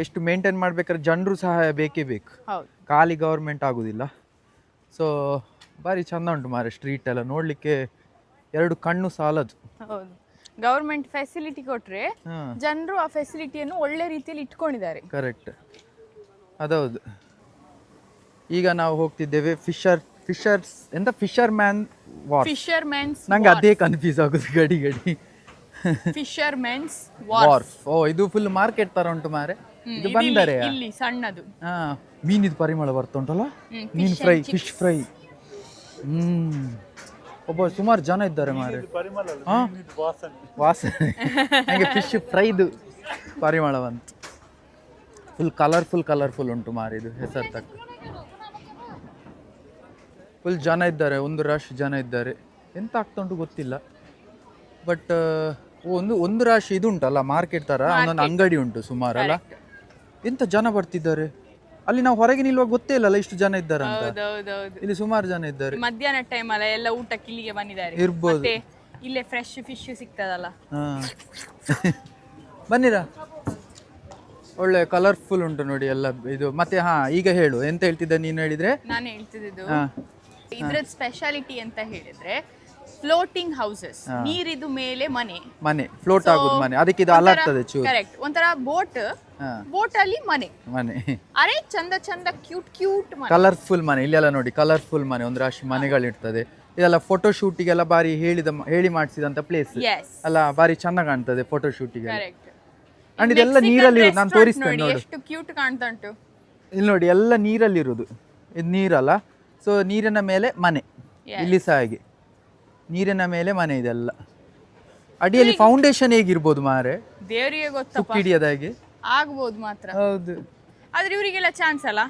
ಎಷ್ಟು ಮೇಂಟೈನ್ ಮಾಡ್ಬೇಕಾದ್ರೆ ಜನರು ಸಹಾಯ ಬೇಕೇ ಬೇಕು, ಖಾಲಿ ಗವರ್ಮೆಂಟ್ ಆಗುದಿಲ್ಲ. ಸೊ ಬಾರಿ ಚಂದ ಉಂಟು ಮಾರೆ, ಸ್ಟ್ರೀಟ್ ಎಲ್ಲ ನೋಡ್ಲಿಕ್ಕೆ 2 ಕಣ್ಣು ಸಾಲದು. ಗವರ್ಮೆಂಟ್ ಫೆಸಿಲಿಟಿ ಕೊಟ್ರೆ ಜನರು ಆ ಫೆಸಿಲಿಟಿಯನ್ನು ಒಳ್ಳೆ ರೀತಿಯಲ್ಲಿ ಇಟ್ಕೊಂಡಿದ್ದಾರೆ. ಕರೆಕ್ಟ್, ಅದೌದು. ಈಗ ನಾವು ಹೋಗ್ತಿದ್ದೇವೆ ಫಿಶರ್ಮ್ಯಾನ್ ವಾರ್ಫ್. ನಂಗೆ ಅದೇ ಕನ್ಫ್ಯೂಸ್ ಆಗುದು ಗಡಿ. ಫಿಶರ್ಮ್ಯಾನ್ಸ್ ವಾರ್ಫ್. ಓ, ಇದು ಫುಲ್ ಮಾರ್ಕೆಟ್ ತರ ಉಂಟು ಮಾರೆ. ಇದು ಬಂದರೆ ಇಲ್ಲಿ ಸಣ್ಣದು ಮೀನಿದು ಪರಿಮಳ ಬರ್ತಾ ಉಂಟಲ್ಲ, ಮೀನ್ ಫ್ರೈ, ಫಿಶ್ ಫ್ರೈ. ಒಬ್ಬ ಸುಮಾರು ಜನ ಇದ್ದಾರೆ ಮಾರೆ. ವಾಸನೆ ನಂಗೆ ಫಿಶ್ ಫ್ರೈದು ಪರಿಮಳ ಬಂತು. ಫುಲ್ ಕಲರ್ಫುಲ್ ಉಂಟು ಮಾರೆ. ಇದು ಹೆಸರು ತಕ್ಕ ಫುಲ್ ಜನ ಇದ್ದಾರೆ, ಒಂದು ರಶ್ ಜನ ಇದ್ದಾರೆ. ಎಂತ ಆಗ್ತಾ ಉಂಟು ಗೊತ್ತಿಲ್ಲ, ಬಟ್ ಒಂದು ರಾಶಿ ಇದು ಉಂಟಲ್ಲ ಮಾರ್ಕೆಟ್ ತರ, ಒಂದೊಂದು ಅಂಗಡಿ ಉಂಟು ಸುಮಾರಲ್ಲ. ಎಂತ ಜನ ಬರ್ತಿದ್ದಾರೆ ಅಲ್ಲಿ, ನಾವು ಹೊರಗೆ ನಿಲ್ಲುವಾಗ ಗೊತ್ತೇ ಇಲ್ಲಲ್ಲ ಇಷ್ಟು ಜನ ಇದ್ದಾರೆ ಅಂತ. ಇಲ್ಲಿ ಸುಮಾರು ಜನ ಇದ್ದಾರೆ. ಮಧ್ಯಾಹ್ನ ಟೈಮ್ ಅಲ್ಲ, ಎಲ್ಲ ಊಟಕ್ಕೆ ಇಲ್ಲಿಗೆ ಬಂದಿದ್ದಾರೆ. ಇರ್ಬೋದು, ಇಲ್ಲೇ ಫ್ರೆಶ್ ಫಿಶ್ ಸಿಗ್ತದಲ್ಲ. ಬನ್ನಿರಾ, ಒಳ್ಳೆ ಕಲರ್ಫುಲ್ ಉಂಟು ನೋಡಿ ಎಲ್ಲ ಇದು. ಮತ್ತೆ ಈಗ ಹೇಳು, ಎಂತ ಹೇಳ್ತಿದ್ದ ನೀನು ಹೇಳಿದ್ರೆ? ನಾನು ಹೇಳ್ತಿದ್ದು ಇದ್ರ ಸ್ಪೆಷಾಲಿಟಿ ಅಂತ ಹೇಳಿದ್ರೆ ಫ್ಲೋಟಿಂಗ್ ಹೌಸಸ್, ನೀರಿದು ಮೇಲೆ ಮನೆ ಫ್ಲೋಟ್ ಆಗುದು ಮನೆ, ಅದಕ್ಕೆ ಇದು ಅಲ್ಲಾಗ್ತದೆ ಚೂರು. ಕರೆಕ್ಟ್, ಒಂಥರ ಬೋಟ್ ಅಲ್ಲಿ ಮನೆ. ಅರೆ ಚಂದ ಕ್ಯೂಟ್ ಮನೆ, ಕಲರ್ಫುಲ್ ಮನೆ. ಇಲ್ಲೆಲ್ಲ ನೋಡಿ ಕಲರ್ಫುಲ್ ಮನೆ, ಒಂದು ರಾಶಿ ಮನೆಗಳಿರ್ತದೆ. ಇದೆಲ್ಲ ಫೋಟೋ ಶೂಟಿಗೆಲ್ಲ ಬಾರಿ ಹೇಳಿ ಮಾಡಿಸಿದಂತ ಪ್ಲೇಸ್ ಅಲ್ಲ, ಬಾರಿ ಚಂದ ಕಾಣ್ತದೆ ಫೋಟೋ ಶೂಟಿಗೆ. ಅಂಡ್ ಇದೆಲ್ಲ ನೀರಲ್ಲಿ, ನಾನು ತೋರಿಸ್ತೇನೆ ನೋಡಿ ಎಷ್ಟು ಕ್ಯೂಟ್ ಕಾಣ್ತಾ ಉಂಟು. ಇಲ್ಲಿ ನೋಡಿ ಎಲ್ಲ ನೀರಲ್ಲಿ ಇರುದು, ಇದು ನೀರಲ್ಲ. ಸೊ ನೀರಿನ ಮೇಲೆ ಮನೆ, ಇಲ್ಲಿ ಸಹ ಹಾಗೆ ನೀರಿನ ಮೇಲೆ ಮನೆ. ಇದೆಲ್ಲ ಅಡಿಯಲ್ಲಿ ಫೌಂಡೇಶನ್ ಹೇಗಿರ್ಬೋದು ಮಾರೆ, ದೇವರಿಗೆ ಗೊತ್ತಪ್ಪ, ಹಿಡಿಯದಾಗೆ ಆಗ್ಬೋದು ಮಾತ್ರ. ಹೌದು, ಆದ್ರೆ ಇವರಿಗೆಲ್ಲ ಚಾನ್ಸ್ ಅಲ್ಲ.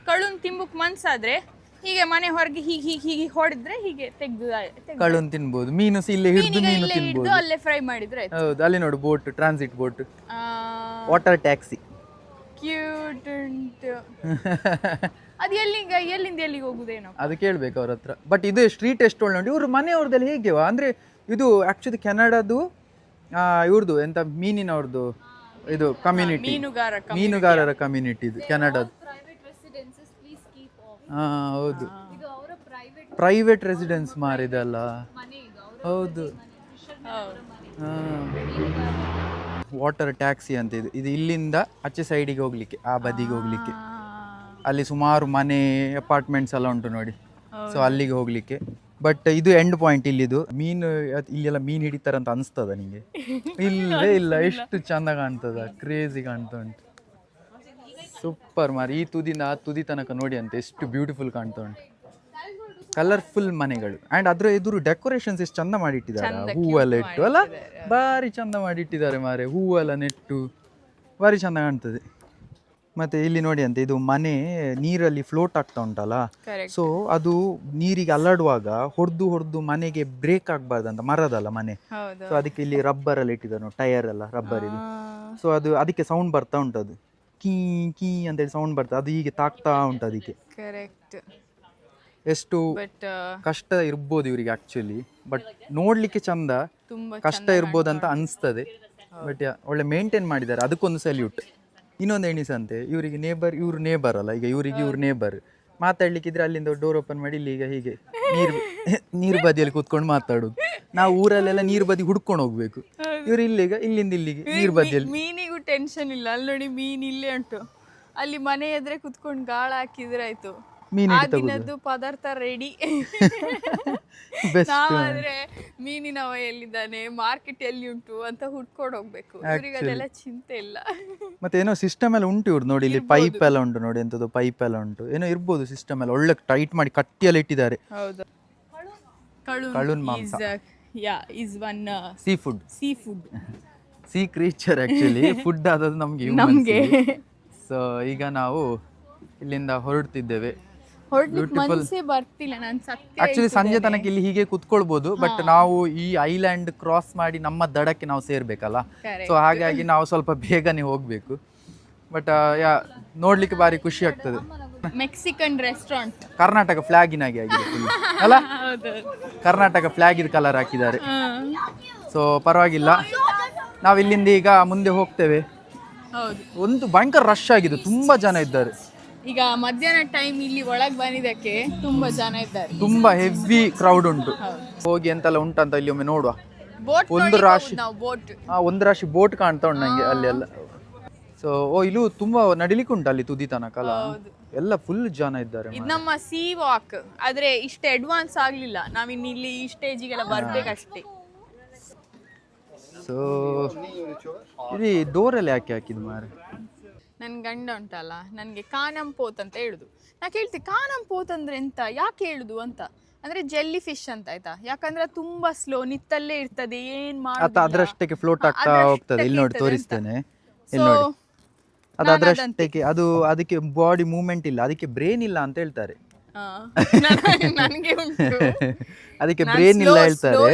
ಕಳುನ್ ತಿಂಬುಕ್ ಮನ್ಸಾದ್ರೆ ಹೀಗೆ ಮನೆ ಹೊರಗೆ ಹೀಗೆ ಹೊಡೆದ್ರೆ ಹೀಗೆ ತೆಗ್ದು ಕಳುನ್ ತಿನ್ಬೋದು. ಮೀನು ಇಲ್ಲೇ ಹಿಡಿದು ಮೀನು ತಿನ್ಬೋದು, ಅಲ್ಲೇ ಫ್ರೈ ಮಾಡಿದ್ರೆ. ಹೌದು, ಅಲ್ಲಿ ನೋಡಿ boat, transit boat, water taxi. Cute ಉಂಟು. ಅದು ಎಲ್ಲಿಂದ ಎಲ್ಲಿಗೆ ಹೋಗುದೇನೋ ಅದು ಕೇಳ್ಬೇಕು ಅವ್ರ ಹತ್ರ. ಬಟ್ ಇದು ಸ್ಟ್ರೀಟ್ ಎಷ್ಟು ಒಳ್ಳೆ ಉಂಟು. ಇವ್ರು ಮನೆಯವ್ರದಲ್ಲಿ ಹೇಗೆವಾ ಅಂದ್ರೆ, ಇದು ಆಕ್ಚುಲಿ ಕೆನಡಾದು ಇವ್ರದ್ದು ಎಂತ ಮೀನಿನವ್ರದ್ದು ಇದು ಕಮ್ಯುನಿಟಿ, ಮೀನುಗಾರರ ಕಮ್ಯುನಿಟಿ ಇದು ಕೆನಡಾದು. ಹೌದು, ಪ್ರೈವೇಟ್ ರೆಸಿಡೆನ್ಸ್ ಮಾರಿದಲ್ಲ. ಹೌದು, ವಾಟರ್ ಟ್ಯಾಕ್ಸಿ ಅಂತ ಇದು ಇಲ್ಲಿಂದ ಆಚೆ ಸೈಡಿಗೆ ಹೋಗ್ಲಿಕ್ಕೆ, ಆ ಬದಿಗೆ ಹೋಗ್ಲಿಕ್ಕೆ. ಅಲ್ಲಿ ಸುಮಾರು ಮನೆ ಅಪಾರ್ಟ್ಮೆಂಟ್ಸ್ ಎಲ್ಲ ಉಂಟು ನೋಡಿ. ಸೊ ಅಲ್ಲಿಗೆ ಹೋಗ್ಲಿಕ್ಕೆ. ಬಟ್ ಇದು ಎಂಡ್ ಪಾಯಿಂಟ್ ಇಲ್ಲಿದು. ಮೀನು ಇಲ್ಲೆಲ್ಲ ಮೀನು ಹಿಡಿತಾರಂತ ಅನಿಸ್ತದ ನಿಂಗೆ? ಇಲ್ಲ, ಎಷ್ಟು ಚಂದ ಕಾಣ್ತದ, ಕ್ರೇಜಿ ಕಾಣ್ತಾ ಉಂಟು. ಸೂಪರ್ ಮಾರಿ. ಈ ತುದಿನ ಆ ತುದಿ ತನಕ ನೋಡಿ ಅಂತ ಎಷ್ಟು ಬ್ಯೂಟಿಫುಲ್ ಕಾಣ್ತಾ ಉಂಟು. ಕಲರ್ಫುಲ್ ಮನೆಗಳು. ಅಂಡ್ ಅದ್ರ ಎದುರು ಡೆಕೋರೇಷನ್ಸ್ ಎಷ್ಟು ಚಂದ ಮಾಡಿಟ್ಟಿದ್ದಾರೆ, ಹೂವೆಲ್ಲ ಇಟ್ಟು ಅಲ್ಲ, ಬಾರಿ ಚಂದ ಮಾಡಿಟ್ಟಿದ್ದಾರೆ ಮಾರೆ. ಹೂವೆಲ್ಲ ನೆಟ್ಟು ಬಾರಿ ಚಂದ ಕಾಣ್ತದೆ. ಮತ್ತೆ ಇಲ್ಲಿ ನೋಡಿ ಅಂತ, ಇದು ಮನೆ ನೀರಲ್ಲಿ ಫ್ಲೋಟ್ ಆಗ್ತಾ ಉಂಟಲ್ಲ. ಸೊ ಅದು ನೀರಿಗೆ ಅಲ್ಲಾಡುವಾಗ ಹೊಡೆದು ಮನೆಗೆ ಬ್ರೇಕ್ ಆಗ್ಬಾರ್ದಂತ, ಮರದಲ್ಲ ಮನೆ. ಸೊ ಅದಕ್ಕೆ ಇಲ್ಲಿ ರಬ್ಬರ್ ಎಲ್ಲ ಇಟ್ಟಿದ್ದಾರೆ, ಟೈರ್ ಎಲ್ಲ ರಬ್ಬರ್ ಇದು. ಸೊ ಅದು ಅದಕ್ಕೆ ಸೌಂಡ್ ಬರ್ತಾ ಉಂಟು, ಅದು ಕೀ ಅಂತೇಳಿ ಸೌಂಡ್ ಬರ್ತದೆ. ಅದು ಹೀಗೆ ತಾಕ್ತಾ ಉಂಟು ಅದಕ್ಕೆ. ಎಷ್ಟು ಕಷ್ಟ ಇರ್ಬೋದು ಇವರಿಗೆ ಆಕ್ಚುಲಿ, ಬಟ್ ನೋಡ್ಲಿಕ್ಕೆ ಚಂದ, ಕಷ್ಟ ಇರ್ಬೋದಂತ ಅನಿಸ್ತದೆ. ಬಟ್ ಒಳ್ಳೆ ಮೇಂಟೈನ್ ಮಾಡಿದ್ದಾರೆ, ಅದಕ್ಕೊಂದು ಸಲ್ಯೂಟ್. ಇನ್ನೊಂದು ಎಣಿಸಂತೆ, ಇವರಿಗೆ ಇವ್ರು ನೇಬರ್ ಅಲ್ಲ, ಈಗ ಇವ್ರ ನೇಬರ್ ಮಾತಾಡ್ಲಿಕ್ಕಿದ್ರೆ ಅಲ್ಲಿಂದ ಡೋರ್ ಓಪನ್ ಮಾಡಿ ಇಲ್ಲಿ ಈಗ ಹೀಗೆ ನೀರು ಬದಿಯಲ್ಲಿ ಕೂತ್ಕೊಂಡು ಮಾತಾಡೋದು. ನಾವು ಊರಲ್ಲೆಲ್ಲ ನೀರು ಬದಿ ಹುಡ್ಕೊಂಡು ಹೋಗ್ಬೇಕು, ಇವ್ರು ಇಲ್ಲಿಗ ಇಲ್ಲಿಂದ ಇಲ್ಲಿಗೆ ನೀರು ಬದಿಯಲ್ಲಿ. ಮೀನಿಗೂ ಟೆನ್ಷನ್ ಇಲ್ಲ. ಅಲ್ಲಿ ನೋಡಿ ಮೀನ್ ಇಲ್ಲೇ ಉಂಟು, ಅಲ್ಲಿ ಮನೆ ಎದುರೇ ಕುತ್ಕೊಂಡು ಗಾಳ ಹಾಕಿದ್ರೆ ಆಯ್ತು, ಮೀನು ಆ ದಿನದ್ದು ಪದಾರ್ಥ ರೆಡಿ. ನಾವಾದ್ರೆ ಮೀನಿನವ ಎಲ್ಲಿದ್ದಾನೆ, ಮಾರ್ಕೆಟ್ ಎಲ್ಲಿ ಉಂಟು ಅಂತ ಹುಡ್ಕೊಂಡು ಹೋಗ್ಬೇಕು. ಇವ್ರಿಗೆ ಅದೆಲ್ಲ ಚಿಂತೆ ಇಲ್ಲ. ಮತ್ತೆ ಏನೋ ಸಿಸ್ಟಮ್ ಎಲ್ಲ ಉಂಟು ಇವ್ರು ನೋಡಿ, ಇಲ್ಲಿ ಪೈಪ್ ಎಲ್ಲ ಉಂಟು ನೋಡಿ, ಎಂತದ್ದು ಪೈಪ್ ಎಲ್ಲ ಉಂಟು, ಏನೋ ಇರ್ಬೋದು ಸಿಸ್ಟಮ್ ಎಲ್ಲ ಒಳ್ಳೆ ಟೈಟ್ ಮಾಡಿ ಕಟ್ಟಿಯಲ್ಲಿ ಇಟ್ಟಿದ್ದಾರೆ. ಹೌದು, ಕಳುನ್ ಮಾಂಸ, is one sea food, sea creature actually. Food ಆದದ್ದು ನಮ್ಗೆ. ಸೊ ಈಗ ನಾವು ಇಲ್ಲಿಂದ ಹೊರಡ್ತಿದ್ದೇವೆ. ಮನಸ್ಸೇ ಬರ್ತಿಲ್ಲ, ನಾನು ಸತ್ಯ. ಆಕ್ಚುಲಿ ಸಂಜೆ ತನಕ ಇಲ್ಲಿ ಹೀಗೆ ಕುತ್ಕೊಳ್ಬೋದು, ಬಟ್ ನಾವು ಈ ಐಲ್ಯಾಂಡ್ ಕ್ರಾಸ್ ಮಾಡಿ ನಮ್ಮ ದಡಕ್ಕೆ ನಾವು ಸೇರ್ಬೇಕಲ್ಲ, ಸೊ ಹಾಗಾಗಿ ನಾವು ಸ್ವಲ್ಪ ಬೇಗನೆ ಹೋಗ್ಬೇಕು. ಬಟ್ ನೋಡ್ಲಿಕ್ಕೆ ಬಾರಿ ಖುಷಿ ಆಗ್ತದೆ. ಮೆಕ್ಸಿಕನ್ ರೆಸ್ಟೋರೆಂಟ್, ಕರ್ನಾಟಕ ಫ್ಲಾಗಿನಾಗಿ ಆಗಿದೆ ಅಲ್ಲ, ಕರ್ನಾಟಕ ಫ್ಲಾಗ್ ಇದ್ ಕಲರ್ ಹಾಕಿದ್ದಾರೆ. ಸೊ ಪರವಾಗಿಲ್ಲ, ನಾವು ಇಲ್ಲಿಂದ ಈಗ ಮುಂದೆ ಹೋಗ್ತೇವೆ. ಒಂದು ಭಯಂಕರ ರಶ್ ಆಗಿದೆ, ತುಂಬಾ ಜನ ಇದ್ದಾರೆ. ಈಗ ಮಧ್ಯಾಹ್ನ ಟೈಮ್ ಇಲ್ಲಿ ಒಳಗೆ ಬಂದಿದ್ದಕ್ಕೆ ತುಂಬಾ ಜನ ಇದ್ದಾರೆ, ತುಂಬಾ ಹೆವಿ ಕ್ರೌಡ್ ಉಂಟು. ಹೋಗಿ ಎಂತೆಲ್ಲ ಉಂಟಂತ ಇಲ್ಲಿ ಒಮ್ಮೆ ನೋಡುವ. ಒಂದು ರಾಶಿ ಬೋಟ್ ಕಾಣ್ತಾ ಉಂಟು ನಂಗೆ ಅಲ್ಲಿ ಎಲ್ಲ. ಸೊ ಇಲ್ಲೂ ತುಂಬಾ ನಡಿಲಿಕ್ಕೆ ಉಂಟು ಅಲ್ಲಿ ತುದಿ ತನಕ ಅಲ್ಲ, ಎಲ್ಲ ಫುಲ್ ಜನ ಇದ್ದಾರೆ. ಇದು ನಮ್ಮ ಸೀ ವಾಕ್, ಆದ್ರೆ ಇಷ್ಟು ಅಡ್ವಾನ್ಸ್ ಆಗ್ಲಿಲ್ಲ, ನಾವಿನ್ನು ಇಲ್ಲಿ ಈ ಸ್ಟೇಜಿಗೆಲ್ಲ ಬರ್ಬೇಕಷ್ಟೇ. ಸೊ ಇದು ಡೋರಲ್ಲಿ ಯಾಕೆ ಹಾಕಿದ್ ಮಾರೆ? ನನ್ನ ಗಂಡ ಉಂಟಲ್ಲ, ನನಗೆ ಕಾನಂಪೋತ್ ಅಂತ ಹೇಳುದು. ನಾ ಕೇಳ್ತೀನಿ ಕಾನಂಪೋತ್ ಅಂದ್ರೆ ಎಂತ, ಯಾಕೆ ಹೇಳುದು ಅಂತ. ಅಂದ್ರೆ ಜೆಲ್ಲಿ ಫಿಶ್ ಅಂತ ಆಯ್ತಾ, ಯಾಕಂದ್ರೆ ತುಂಬಾ ಸ್ಲೋ ನಿತ್ತಲ್ಲೇ ಇರ್ತದೆ, ಏನ್ ಮಾಡೋದು ಅದರಷ್ಟಕ್ಕೆ ಫ್ಲೋಟ್ ಆಗ್ತಾ ಹೋಗ್ತದೆ. ಇಲ್ಲಿ ನೋಡಿ ತೋರಿಸ್ತೇನೆ, ಇಲ್ಲಿ ನೋಡಿ ಅದು ಅದರಷ್ಟಕ್ಕೆ, ಅದು ಅದಕ್ಕೆ ಬಾಡಿ ಮೂವ್ಮೆಂಟ್ ಇಲ್ಲ, ಅದಕ್ಕೆ ಬ್ರೇನ್ ಇಲ್ಲ ಅಂತ ಹೇಳ್ತಾರೆ. ನನಗೆ ಉಂಟು, ಅದಕ್ಕೆ ಬ್ರೇನ್ ಇಲ್ಲ ಹೇಳ್ತಾರೆ.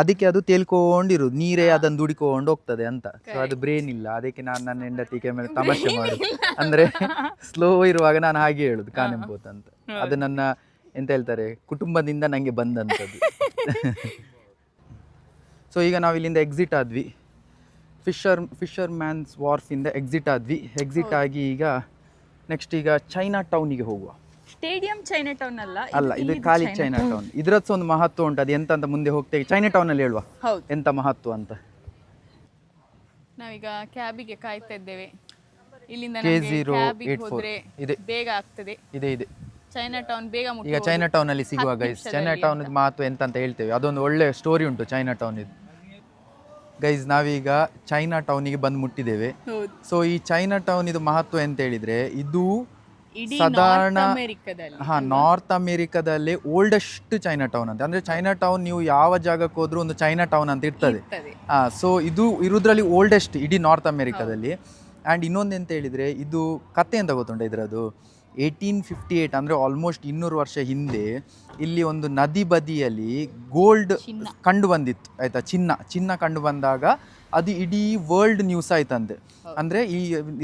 ಅದಕ್ಕೆ ಅದು ತೇಲ್ಕೊಂಡಿರುದು, ನೀರೇ ಅದನ್ನು ದುಡಿಕೊಂಡು ಹೋಗ್ತದೆ ಅಂತ. ಸೊ ಅದು ಬ್ರೇನ್ ಇಲ್ಲ, ಅದಕ್ಕೆ ನಾನು ನನ್ನ ಹೆಂಡತಿಗೆ ಮೇಲೆ ತಮಾಷೆ ಮಾಡುದು. ಅಂದ್ರೆ ಸ್ಲೋ ಇರುವಾಗ ನಾನು ಹಾಗೆ ಹೇಳುದು ಕಾನೆಂಪೋತ್ ಅಂತ. ಅದು ನನ್ನ ಎಂತ ಹೇಳ್ತಾರೆ, ಕುಟುಂಬದಿಂದ ನಂಗೆ ಬಂದಂಥದ್ದು. ಸೊ ಈಗ ನಾವು ಇಲ್ಲಿಂದ ಎಕ್ಸಿಟ್ ಆದ್ವಿ, ಫಿಶರ್ ಮ್ಯಾನ್ಸ್ ವಾರ್ಫ್ ಇಂದ ಎಕ್ಸಿಟ್ ಆದ್ವಿ. ಎಕ್ಸಿಟ್ ಆಗಿ ಈಗ ನೆಕ್ಸ್ಟ್ ಈಗ ಚೈನಾ ಟೌನಿಗೆ ಹೋಗುವ. ಸ್ಟೇಡಿಯಂ ಚೈನಾ ಟೌನ್ ಅಲ್ಲ, ಇದು ಖಾಲಿ ಚೈನಾ ಟೌನ್. ಇದ್ರದ್ದು ಒಂದು ಮಹತ್ವ ಉಂಟು, ಅದು ಎಂತ ಅಂತ ಮುಂದೆ ಹೋಗ್ತೇವೆ. ಚೈನಾ ಟೌನ್ ಅಲ್ಲಿ ಹೇಳುವ ಎಂತ ಮಹತ್ವ ಅಂತ. ನಾವೀಗ ಕ್ಯಾಬಿಗೆ ಕಾಯ್ತಾ ಇದ್ದೇವೆ. ಇಲ್ಲಿಂದ K084 ಇದೆ, ಬೇಗ ಆಗ್ತದೆ. ಇದೆ ಚೈನಾ ಟೌನ್ ಬೇಗ ಮುಟ್ಟಿ. ಈಗ ಚೈನಾ ಟೌನ್ ಅಲ್ಲಿ ಸಿಗುವ ಗೈಸ್. ಚೈನಾ ಟೌನ್ ಮಹತ್ವ ಎಂತ ಅಂತ ಹೇಳ್ತೇವೆ, ಅದೊಂದು ಒಳ್ಳೆ ಸ್ಟೋರಿ ಉಂಟು ಚೈನಾ ಟೌನ್ ಇದು. ಗೈಸ್ ನಾವೀಗ ಚೈನಾ ಟೌನಿಗೆ ಬಂದು ಮುಟ್ಟಿದ್ದೇವೆ. ಸೊ ಈ ಚೈನಾ ಟೌನ್ ಇದು ಮಹತ್ವ ಅಂತ ಹೇಳಿದ್ರೆ, ಇದು ಸಾಧಾರಣ ನಾರ್ತ್ ಅಮೆರಿಕದಲ್ಲಿ ಓಲ್ಡೆಸ್ಟ್ ಚೈನಾ ಟೌನ್ ಅಂತ. ಅಂದ್ರೆ ಚೈನಾ ಟೌನ್ ನೀವು ಯಾವ ಜಾಗಕ್ಕೆ ಹೋದ್ರೂ ಒಂದು ಚೈನಾ ಟೌನ್ ಅಂತ ಇರ್ತದೆ. ಸೊ ಇದು ಇರುದ್ರಲ್ಲಿ ಓಲ್ಡೆಸ್ಟ್ ಇಡೀ ನಾರ್ತ್ ಅಮೆರಿಕದಲ್ಲಿ. ಆ್ಯಂಡ್ ಇನ್ನೊಂದು ಎಂತ ಹೇಳಿದರೆ, ಇದು ಕತೆ ಅಂತ ಗೊತ್ತುಂಟ ಇದರದು. 1858 ಅಂದರೆ ಆಲ್ಮೋಸ್ಟ್ 200 ವರ್ಷ ಹಿಂದೆ ಇಲ್ಲಿ ಒಂದು ನದಿ ಬದಿಯಲ್ಲಿ ಗೋಲ್ಡ್ ಕಂಡು ಬಂದಿತ್ತು ಆಯಿತಾ. ಚಿನ್ನ ಕಂಡು ಬಂದಾಗ ಅದು ಇಡೀ ವರ್ಲ್ಡ್ ನ್ಯೂಸ್ ಆಯ್ತಂತೆ. ಅಂದರೆ ಈ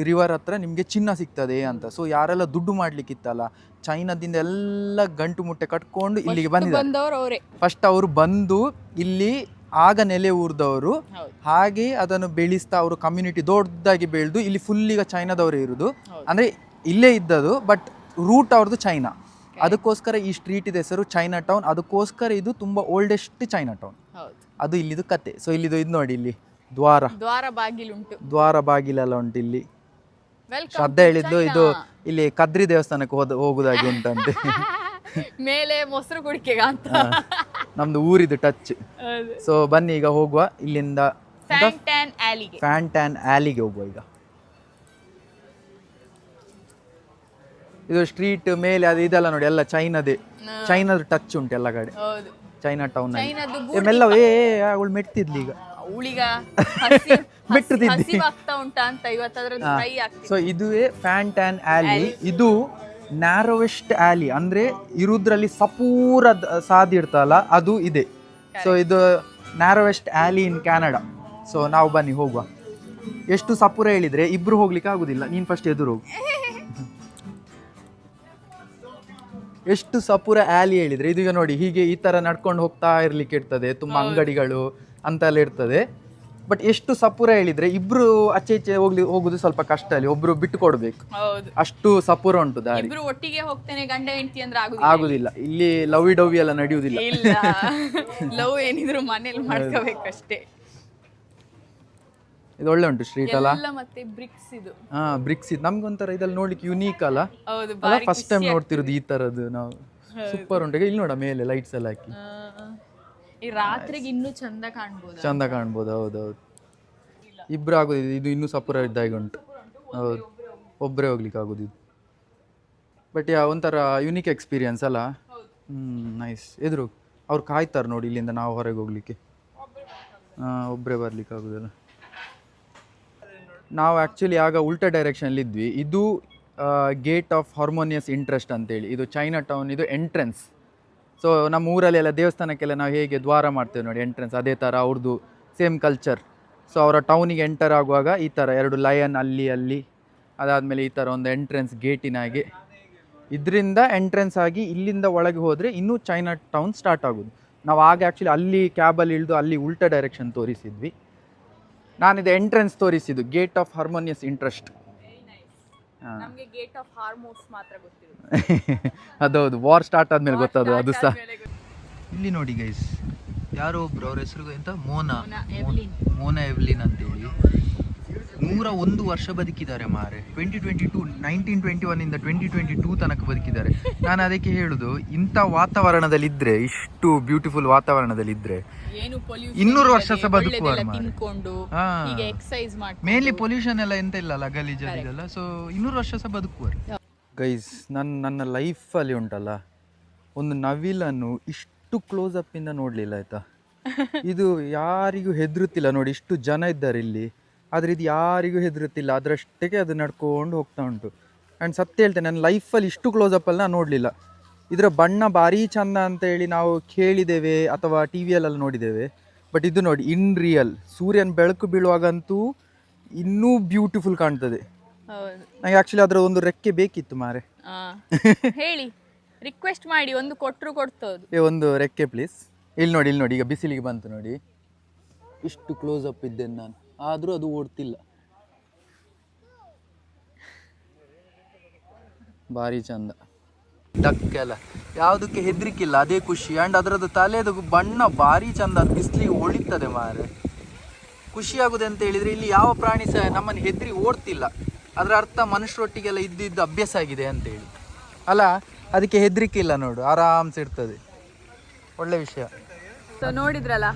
ರಿವರ್ ಹತ್ರ ನಿಮಗೆ ಚಿನ್ನ ಸಿಗ್ತದೆ ಅಂತ. ಸೊ ಯಾರೆಲ್ಲ ದುಡ್ಡು ಮಾಡ್ಲಿಕ್ಕಿತ್ತಲ್ಲ, ಚೈನಾದಿಂದ ಎಲ್ಲ ಗಂಟು ಮುಟ್ಟೆ ಕಟ್ಕೊಂಡು ಇಲ್ಲಿಗೆ ಬಂದಿದ್ದಾರೆ. ಫಸ್ಟ್ ಅವರು ಬಂದು ಇಲ್ಲಿ ಆಗ ನೆಲೆ ಊರ್ದವರು, ಹಾಗೆ ಅದನ್ನು ಬೆಳೆಸ್ತಾ ಅವರು ಕಮ್ಯುನಿಟಿ ದೊಡ್ಡದಾಗಿ ಬೆಳೆದು ಇಲ್ಲಿ ಫುಲ್ ಈಗ ಚೈನಾದವರೇ ಇರುವುದು. ಅಂದರೆ ಇಲ್ಲೇ ಇದ್ದದು, ಬಟ್ ರೂಟ್ ಅವ್ರದ್ದು ಚೈನಾ. ಅದಕ್ಕೋಸ್ಕರ ಈ ಸ್ಟ್ರೀಟ್ ಇದೆ ಹೆಸರು ಚೈನಾ ಟೌನ್. ಅದಕ್ಕೋಸ್ಕರ ಇದು ತುಂಬಾ ಓಲ್ಡೆಸ್ಟ್ ಚೈನಾ ಟೌನ್. ಅದು ಇಲ್ಲಿದು ಕತೆ. ಸೊ ಇಲ್ಲಿದು ಇದು ನೋಡಿ, ಇಲ್ಲಿ ದ್ವಾರ ಬಾಗಿಲೆಲ್ಲ ಉಂಟು ಇಲ್ಲಿ. ಶ್ರದ್ಧಾ ಹೇಳಿದ್ದು ಇದು ಇಲ್ಲಿ ಕದ್ರಿ ದೇವಸ್ಥಾನಕ್ಕೆ ಹೋಗುದಾಗಿ ಉಂಟಂತೆ. ಮೇಲೆ ಮೊಸರು ಕುಡಿಕೆಗ ಅಂತ ನಮ್ದು ಊರಿದು ಟಚ್. ಸೊ ಬನ್ನಿ ಈಗ ಹೋಗುವ ಇಲ್ಲಿಂದ. ಫ್ಯಾಂಟಾನ್ ಆಲಿಗೆ ಹೋಗುವ ಈಗ. ಇದು ಸ್ಟ್ರೀಟ್ ಮೇಲೆ ಅದು ಇದೆಲ್ಲ ನೋಡಿ, ಎಲ್ಲ ಚೈನಾದ ಟಚ್ ಉಂಟು ಎಲ್ಲ ಕಡೆ. ಚೈನಾ ಟೌನ್ ಮೆಲ್ಲವೇ ಅವಳು ಮೆಟ್ತಿದ್ಲಿ ಈಗ. ಸೊ ಇದುವೇ ಫ್ಯಾಂಟಾನ್ ಆಲಿ. ಇದು ನ್ಯಾರೋವೆಸ್ಟ್ ಆಲಿ, ಅಂದ್ರೆ ಇರುದ್ರಲ್ಲಿ ಸಪೂರ ಸಾದಿ ಇರ್ತಲ್ಲ ಅದು ಇದೆ. ಸೊ ಇದು ನ್ಯಾರೋವೆಸ್ಟ್ ಆಲಿ ಇನ್ ಕ್ಯಾನಡಾ. ಸೊ ನಾವು ಬನ್ನಿ ಹೋಗುವ. ಎಷ್ಟು ಸಪೂರ ಹೇಳಿದ್ರೆ ಇಬ್ರು ಹೋಗ್ಲಿಕ್ಕೆ ಆಗುದಿಲ್ಲ, ನೀನ್ ಫಸ್ಟ್ ಎದುರು ಹೋಗು. ಎಷ್ಟು ಸಪೂರ ಆಲಿ ಹೇಳಿದ್ರೆ ಇದೀಗ ನೋಡಿ, ಹೀಗೆ ಈ ತರ ನಡ್ಕೊಂಡು ಹೋಗ್ತಾ ಇರ್ಲಿಕ್ಕೆ ಇರ್ತದೆ. ತುಂಬಾ ಅಂಗಡಿಗಳು ಅಂತೆಲ್ಲ ಇರ್ತದೆ. ಬಟ್ ಎಷ್ಟು ಸಪುರ ಹೇಳಿದ್ರೆ ಇಬ್ರು ಆಚೆ ಈಚೆ ಹೋಗುದು ಸ್ವಲ್ಪ ಕಷ್ಟ ಅಲ್ಲಿ, ಒಬ್ರು ಬಿಟ್ಟು ಕೊಡ್ಬೇಕು, ಹೌದು. ಅಷ್ಟು ಸಪುರ ಉಂಟು ದಾರಿ. ಇಬ್ರು ಒಟ್ಟಿಗೆ ಹೋಗ್ತೇನೆ ಗಂಡ ಹೆಂಡತಿ ಅಂದ್ರೆ ಆಗುದಿಲ್ಲ. ಇಲ್ಲಿ ಲವ್ ಡವಿ ಎಲ್ಲ ನಡೆಯುವುದಿಲ್ಲ. ಇಲ್ಲ, ಲವ್ ಏನಿದ್ರು ಮನೇಲಿ ಮಾಡ್ಕೋಬೇಕಷ್ಟೇ. ಇದು ಒಳ್ಳೆ ಉಂಟು ಸ್ಟ್ರೀಟ್ ಅಲ್ಲ. ಎಲ್ಲ ಮತ್ತೆ ಬ್ರಿಕ್ಸ್ ಇದು. ಹಾ, ಬ್ರಿಕ್ಸ್ ಇದು ನಮ್ಗೊಂಥರ ಇದಲ್ಲಿ ನೋಡ್ಲಿಕ್ಕೆ ಯುನೀಕ್ ಅಲ್ಲ. ಹೌದು, ಫಸ್ಟ್ ಟೈಮ್ ನೋಡ್ತಿರೋದು ಈ ತರದ್ದು ನಾವು. ಸೂಪರ್ ಉಂಟು. ಇಲ್ಲಿ ನೋಡ ಮೇಲೆ ಲೈಟ್ಸ್ ಎಲ್ಲ ಹಾಕಿ ಈ ರಾತ್ರಿಗೆ ಇನ್ನೂ ಚಂದ ಕಾಣ್ಬೋದು. ಚಂದ ಕಾಣ್ಬೋದು. ಹೌದೌದು, ಇಬ್ರು ಆಗೋದಿದೆ. ಇದು ಇನ್ನೂ ಸಪುರ ಇದ್ದಾಗೆ ಉಂಟು. ಹೌದು, ಒಬ್ಬರೇ ಹೋಗ್ಲಿಕ್ಕೆ ಆಗೋದು ಇದು. ಬಟ್ ಒಂಥರ ಯುನೀಕ್ ಎಕ್ಸ್ಪೀರಿಯನ್ಸ್ ಅಲ್ಲ. ನೈಸ್. ಎದುರು ಅವ್ರು ಕಾಯ್ತಾರೆ ನೋಡಿ ಇಲ್ಲಿಂದ ನಾವು ಹೊರಗೆ ಹೋಗ್ಲಿಕ್ಕೆ. ಒಬ್ಬರೇ ಬರ್ಲಿಕ್ಕೆ ಆಗೋದಿಲ್ಲ. ನಾವು ಆ್ಯಕ್ಚುಲಿ ಆಗ ಉಲ್ಟಾ ಡೈರೆಕ್ಷನಲ್ಲಿ ಇದ್ವಿ. ಇದು ಗೇಟ್ ಆಫ್ ಹಾರ್ಮೋನಿಯಸ್ ಇಂಟ್ರೆಸ್ಟ್ ಅಂತೇಳಿ, ಇದು ಚೈನಾ ಟೌನ್, ಇದು ಎಂಟ್ರೆನ್ಸ್. ಸೊ ನಮ್ಮ ಊರಲ್ಲೆಲ್ಲ ದೇವಸ್ಥಾನಕ್ಕೆಲ್ಲ ನಾವು ಹೇಗೆ ದ್ವಾರ ಮಾಡ್ತೇವೆ ನೋಡಿ ಎಂಟ್ರೆನ್ಸ್, ಅದೇ ಥರ ಅವ್ರದ್ದು ಸೇಮ್ ಕಲ್ಚರ್. ಸೊ ಅವರ ಟೌನಿಗೆ ಎಂಟರ್ ಆಗುವಾಗ ಈ ಥರ 2 ಲಯನ್ ಅಲ್ಲಿ ಅದಾದಮೇಲೆ ಈ ಥರ ಒಂದು ಎಂಟ್ರೆನ್ಸ್ ಗೇಟಿನಾಗೆ, ಇದರಿಂದ ಎಂಟ್ರೆನ್ಸ್ ಆಗಿ ಇಲ್ಲಿಂದ ಒಳಗೆ ಹೋದರೆ ಇನ್ನೂ ಚೈನಾ ಟೌನ್ ಸ್ಟಾರ್ಟ್ ಆಗೋದು. ನಾವು ಆಗ ಆ್ಯಕ್ಚುಲಿ ಅಲ್ಲಿ ಕ್ಯಾಬಲ್ಲಿ ಇಳಿದು ಅಲ್ಲಿ ಉಲ್ಟಾ ಡೈರೆಕ್ಷನ್ ತೋರಿಸಿದ್ವಿ. ನಾನಿದು ಎಂಟ್ರೆನ್ಸ್ ತೋರಿಸಿದ್ದು ಗೇಟ್ ಆಫ್ ಹಾರ್ಮೋನಿಯಸ್ ಇಂಟ್ರೆಸ್ಟ್. ನಮಗೆ ಗೇಟ್ ಆಫ್ ಹಾರ್ಮೋನ್ಸ್ ಮಾತ್ರ ಗೊತ್ತಿರುತ್ತೆ. ಅದೌದು, ವಾರ್ ಸ್ಟಾರ್ಟ್ ಆದ್ಮೇಲೆ ಗೊತ್ತದು ಅದು ಸಹ. ಇಲ್ಲಿ ನೋಡಿ ಗೈಸ್, ಯಾರೋ ಒಬ್ರು ಅವ್ರ ಹೆಸರು ಎಂತ ಮೋನಾ ಎವ್ಲಿನ್ ಅಂತೇಳಿ 101 ವರ್ಷ ಬದುಕಿದ್ದಾರೆ ಮಾರೆ. 1921 ಇಂದ 2022 ತನಕ ಬದುಕಿದ್ದಾರೆ. ನಾನು ಅದಕ್ಕೆ ಹೇಳುದು, ಇಂಥ ವಾತಾವರಣದಲ್ಲಿದ್ದರೆ, ಇಷ್ಟು ಬ್ಯೂಟಿಫುಲ್ ವಾತಾವರಣದಲ್ಲಿದ್ದರೆ 200 ವರ್ಷ ಸಹ ಬದುಕುವರು. ಮೇನ್ಲಿ ಪೊಲ್ಯೂಷನ್ ಎಲ್ಲ ಎಂತ ಇಲ್ಲ ಅಲ್ಲ, ಗಲೀಜಲ್ಲ. ಸೊ 200 ವರ್ಷ ಸಹ ಬದುಕುವರು ಗೈಸ್. ನನ್ನ ಲೈಫಲ್ಲಿ ಉಂಟಲ್ಲ, ಒಂದು ನವಿಲನ್ನು ಇಷ್ಟು ಕ್ಲೋಸ್ ಅಪ್ ಇಂದ ನೋಡ್ಲಿಲ್ಲ ಆಯ್ತಾ. ಇದು ಯಾರಿಗೂ ಹೆದರುತ್ತಿಲ್ಲ ನೋಡಿ, ಇಷ್ಟು ಜನ ಇದ್ದಾರೆ ಇಲ್ಲಿ, ಆದರೆ ಇದು ಯಾರಿಗೂ ಹೆದರುತ್ತಿಲ್ಲ. ಅದರಷ್ಟಕ್ಕೆ ಅದು ನಡ್ಕೊಂಡು ಹೋಗ್ತಾ ಉಂಟು. ಆ್ಯಂಡ್ ಸತ್ಯ ಹೇಳ್ತೇನೆ, ನನ್ನ ಲೈಫಲ್ಲಿ ಇಷ್ಟು ಕ್ಲೋಸ್ ಅಪ್ಪಲ್ಲಿ ನಾನು ನೋಡಲಿಲ್ಲ. ಇದರ ಬಣ್ಣ ಭಾರಿ ಚಂದ ಅಂತೇಳಿ ನಾವು ಕೇಳಿದ್ದೇವೆ ಅಥವಾ ಟಿ ವಿಯಲ್ಲೆಲ್ಲ ನೋಡಿದ್ದೇವೆ. ಬಟ್ ಇದು ನೋಡಿ, ಇನ್ ರಿಯಲ್ ಸೂರ್ಯನ ಬೆಳಕು ಬೀಳುವಾಗಂತೂ ಇನ್ನೂ ಬ್ಯೂಟಿಫುಲ್ ಕಾಣ್ತದೆ. ನನಗೆ ಆ್ಯಕ್ಚುಲಿ ಅದರ ಒಂದು ರೆಕ್ಕೆ ಬೇಕಿತ್ತು ಮಾರೆ. ಹೇಳಿ, ರಿಕ್ವೆಸ್ಟ್ ಮಾಡಿ, ಒಂದು ಕೊಟ್ಟರು ಕೊಡ್ತೋದು. ಒಂದು ರೆಕ್ಕೆ ಪ್ಲೀಸ್. ಇಲ್ಲಿ ನೋಡಿ, ಈಗ ಬಿಸಿಲಿಗೆ ಬಂತು ನೋಡಿ, ಇಷ್ಟು ಕ್ಲೋಸ್ ಅಪ್ ಇದ್ದೇನೆ ನಾನು, ಆದರೂ ಅದು ಓಡ್ತಿಲ್ಲ. ಭಾರಿ ಚಂದ. ಡಕ್ಕೆಲ್ಲ ಯಾವುದಕ್ಕೆ ಹೆದರಿಕಿಲ್ಲ, ಅದೇ ಖುಷಿ. ಆ್ಯಂಡ್ ಅದರದ್ದು ತಲೆದು ಬಣ್ಣ ಭಾರಿ ಚಂದ, ಅದು ಬಿಸಿಲಿಗೆ ಹೊಳಿತದೆ ಮಾರೆ. ಖುಷಿಯಾಗುದೆ ಅಂತ ಹೇಳಿದರೆ, ಇಲ್ಲಿ ಯಾವ ಪ್ರಾಣಿ ಸಹ ನಮ್ಮನ್ನು ಹೆದರಿ ಓಡ್ತಿಲ್ಲ. ಅದರ ಅರ್ಥ ಮನುಷ್ಯರೊಟ್ಟಿಗೆಲ್ಲ ಇದ್ದು ಅಭ್ಯಾಸ ಆಗಿದೆ ಅಂತೇಳಿ ಅಲ್ಲ. ಅದಕ್ಕೆ ಹೆದರಿಕಿಲ್ಲ ನೋಡು, ಆರಾಮ್ಸೆ ಇರ್ತದೆ. ಒಳ್ಳೆ ವಿಷಯ. ಸೊ ನೋಡಿದ್ರಲ್ಲ,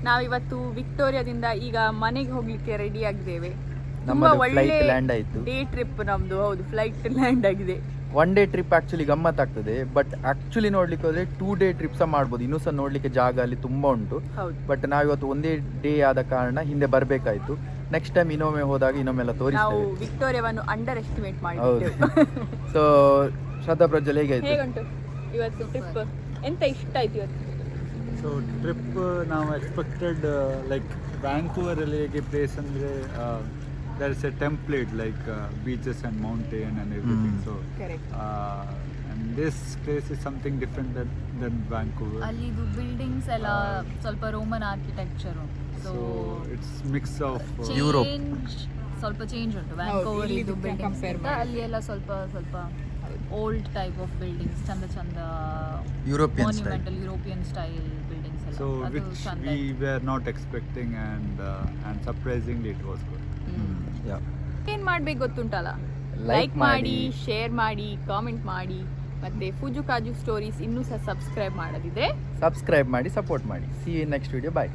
ನಾವಿವತ್ತು ವಿಕ್ಟೋರಿಯಾದಿಂದ ಈಗ ಮನೆಗೆ ಹೋಗ್ಲಿಕ್ಕೆ ರೆಡಿ ಆಗಿದ್ದೇವೆ. ತುಂಬಾ ಒಳ್ಳೆ ಲ್ಯಾಂಡ್ ಆಯಿತು. ಡೇ ಟ್ರಿಪ್ ನಮ್ದು. ಹೌದು, ಫ್ಲೈಟ್ ಲ್ಯಾಂಡ್ ಆಗಿದೆ. 1 ಡೇ ಟ್ರಿಪ್ ಆ್ಯಕ್ಚುಲಿ ಗಮ್ಮತ್ತಾಗ್ತದೆ. ಬಟ್ ಆ್ಯಕ್ಚುಲಿ ನೋಡ್ಲಿಕ್ಕೆ ಹೋದರೆ 2 ಡೇ ಟ್ರಿಪ್ ಸಹ ಮಾಡ್ಬೋದು. ಇನ್ನೂ ಸಹ ನೋಡ್ಲಿಕ್ಕೆ ಜಾಗ ಅಲ್ಲಿ ತುಂಬ ಉಂಟು. ಬಟ್ ನಾವಿವತ್ತು 1 ಡೇ ಆದ ಕಾರಣ ಹಿಂದೆ ಬರಬೇಕಾಯಿತು. ನೆಕ್ಸ್ಟ್ ಟೈಮ್ ಇನ್ನೊಮ್ಮೆ ಹೋದಾಗ ಇನ್ನೊಮ್ಮೆಲ್ಲ ತೋರಿಸ್ತೇವೆ. ನಾವು ವಿಕ್ಟೋರಿಯಾವನ್ನು ಅಂಡರ್ ಎಸ್ಟಿಮೇಟ್ ಮಾಡಿ. ಹೌದು. ಸೊ ಶ್ರದ್ಧಾ ಪ್ರಜ್ವಲ್ ಹೇಗುಂಟು ಇವತ್ತು ಟ್ರಿಪ್? ಎಂತ ಇಷ್ಟ ಆಯ್ತು ಇವತ್ತು? ಸೊ ಟ್ರಿಪ್ ನಾವು ಎಕ್ಸ್ಪೆಕ್ಟೆಡ್ ಲೈಕ್ ವ್ಯಾಂಕೂವರಲ್ಲಿ ಹೇಗೆ ಪ್ಲೇಸ್ ಅಂದರೆ there is a template like beaches and mountain and everything. So and this place is something different than Vancouver. ಅಲ್ಲಿದು ಬಿಲ್ಡಿಂಗ್ಸ್ ಎಲ್ಲ ಸ್ವಲ್ಪ Roman architecture, so it's mix of Europe. ಸ್ವಲ್ಪ change ಉಂಟು. Vancouver ಇದು buildings ಅಲ್ಲಿ ಎಲ್ಲ ಸ್ವಲ್ಪ ಓಲ್ಡ್ ಟೈಪ್ ಆಫ್ ಬಿಲ್ಡಿಂಗ್ಸ್, ಚಂದ ಮಾನ್ಯುಮೆಂಟಲ್ ಯುರೋಪಿಯನ್ ಸ್ಟೈಲ್ ಬಿಲ್ಡಿಂಗ್ಸ್ ಎಲ್ಲ. so which we were not expecting and surprisingly it was good. ಏನ್ ಮಾಡ್ಬೇಕು ಗೊತ್ತುಂಟಲ್ಲ, ಲೈಕ್ ಮಾಡಿ, ಶೇರ್ ಮಾಡಿ, ಕಾಮೆಂಟ್ ಮಾಡಿ, ಮತ್ತೆ ಫುಜು ಕಾಜು ಸ್ಟೋರೀಸ್ ಇನ್ನೂ ಸಹ ಸಬ್ಸ್ಕ್ರೈಬ್ ಮಾಡದಿದ್ರೆ ಸಬ್ಸ್ಕ್ರೈಬ್ ಮಾಡಿ, ಸಪೋರ್ಟ್ ಮಾಡಿ. See you next video. Bye.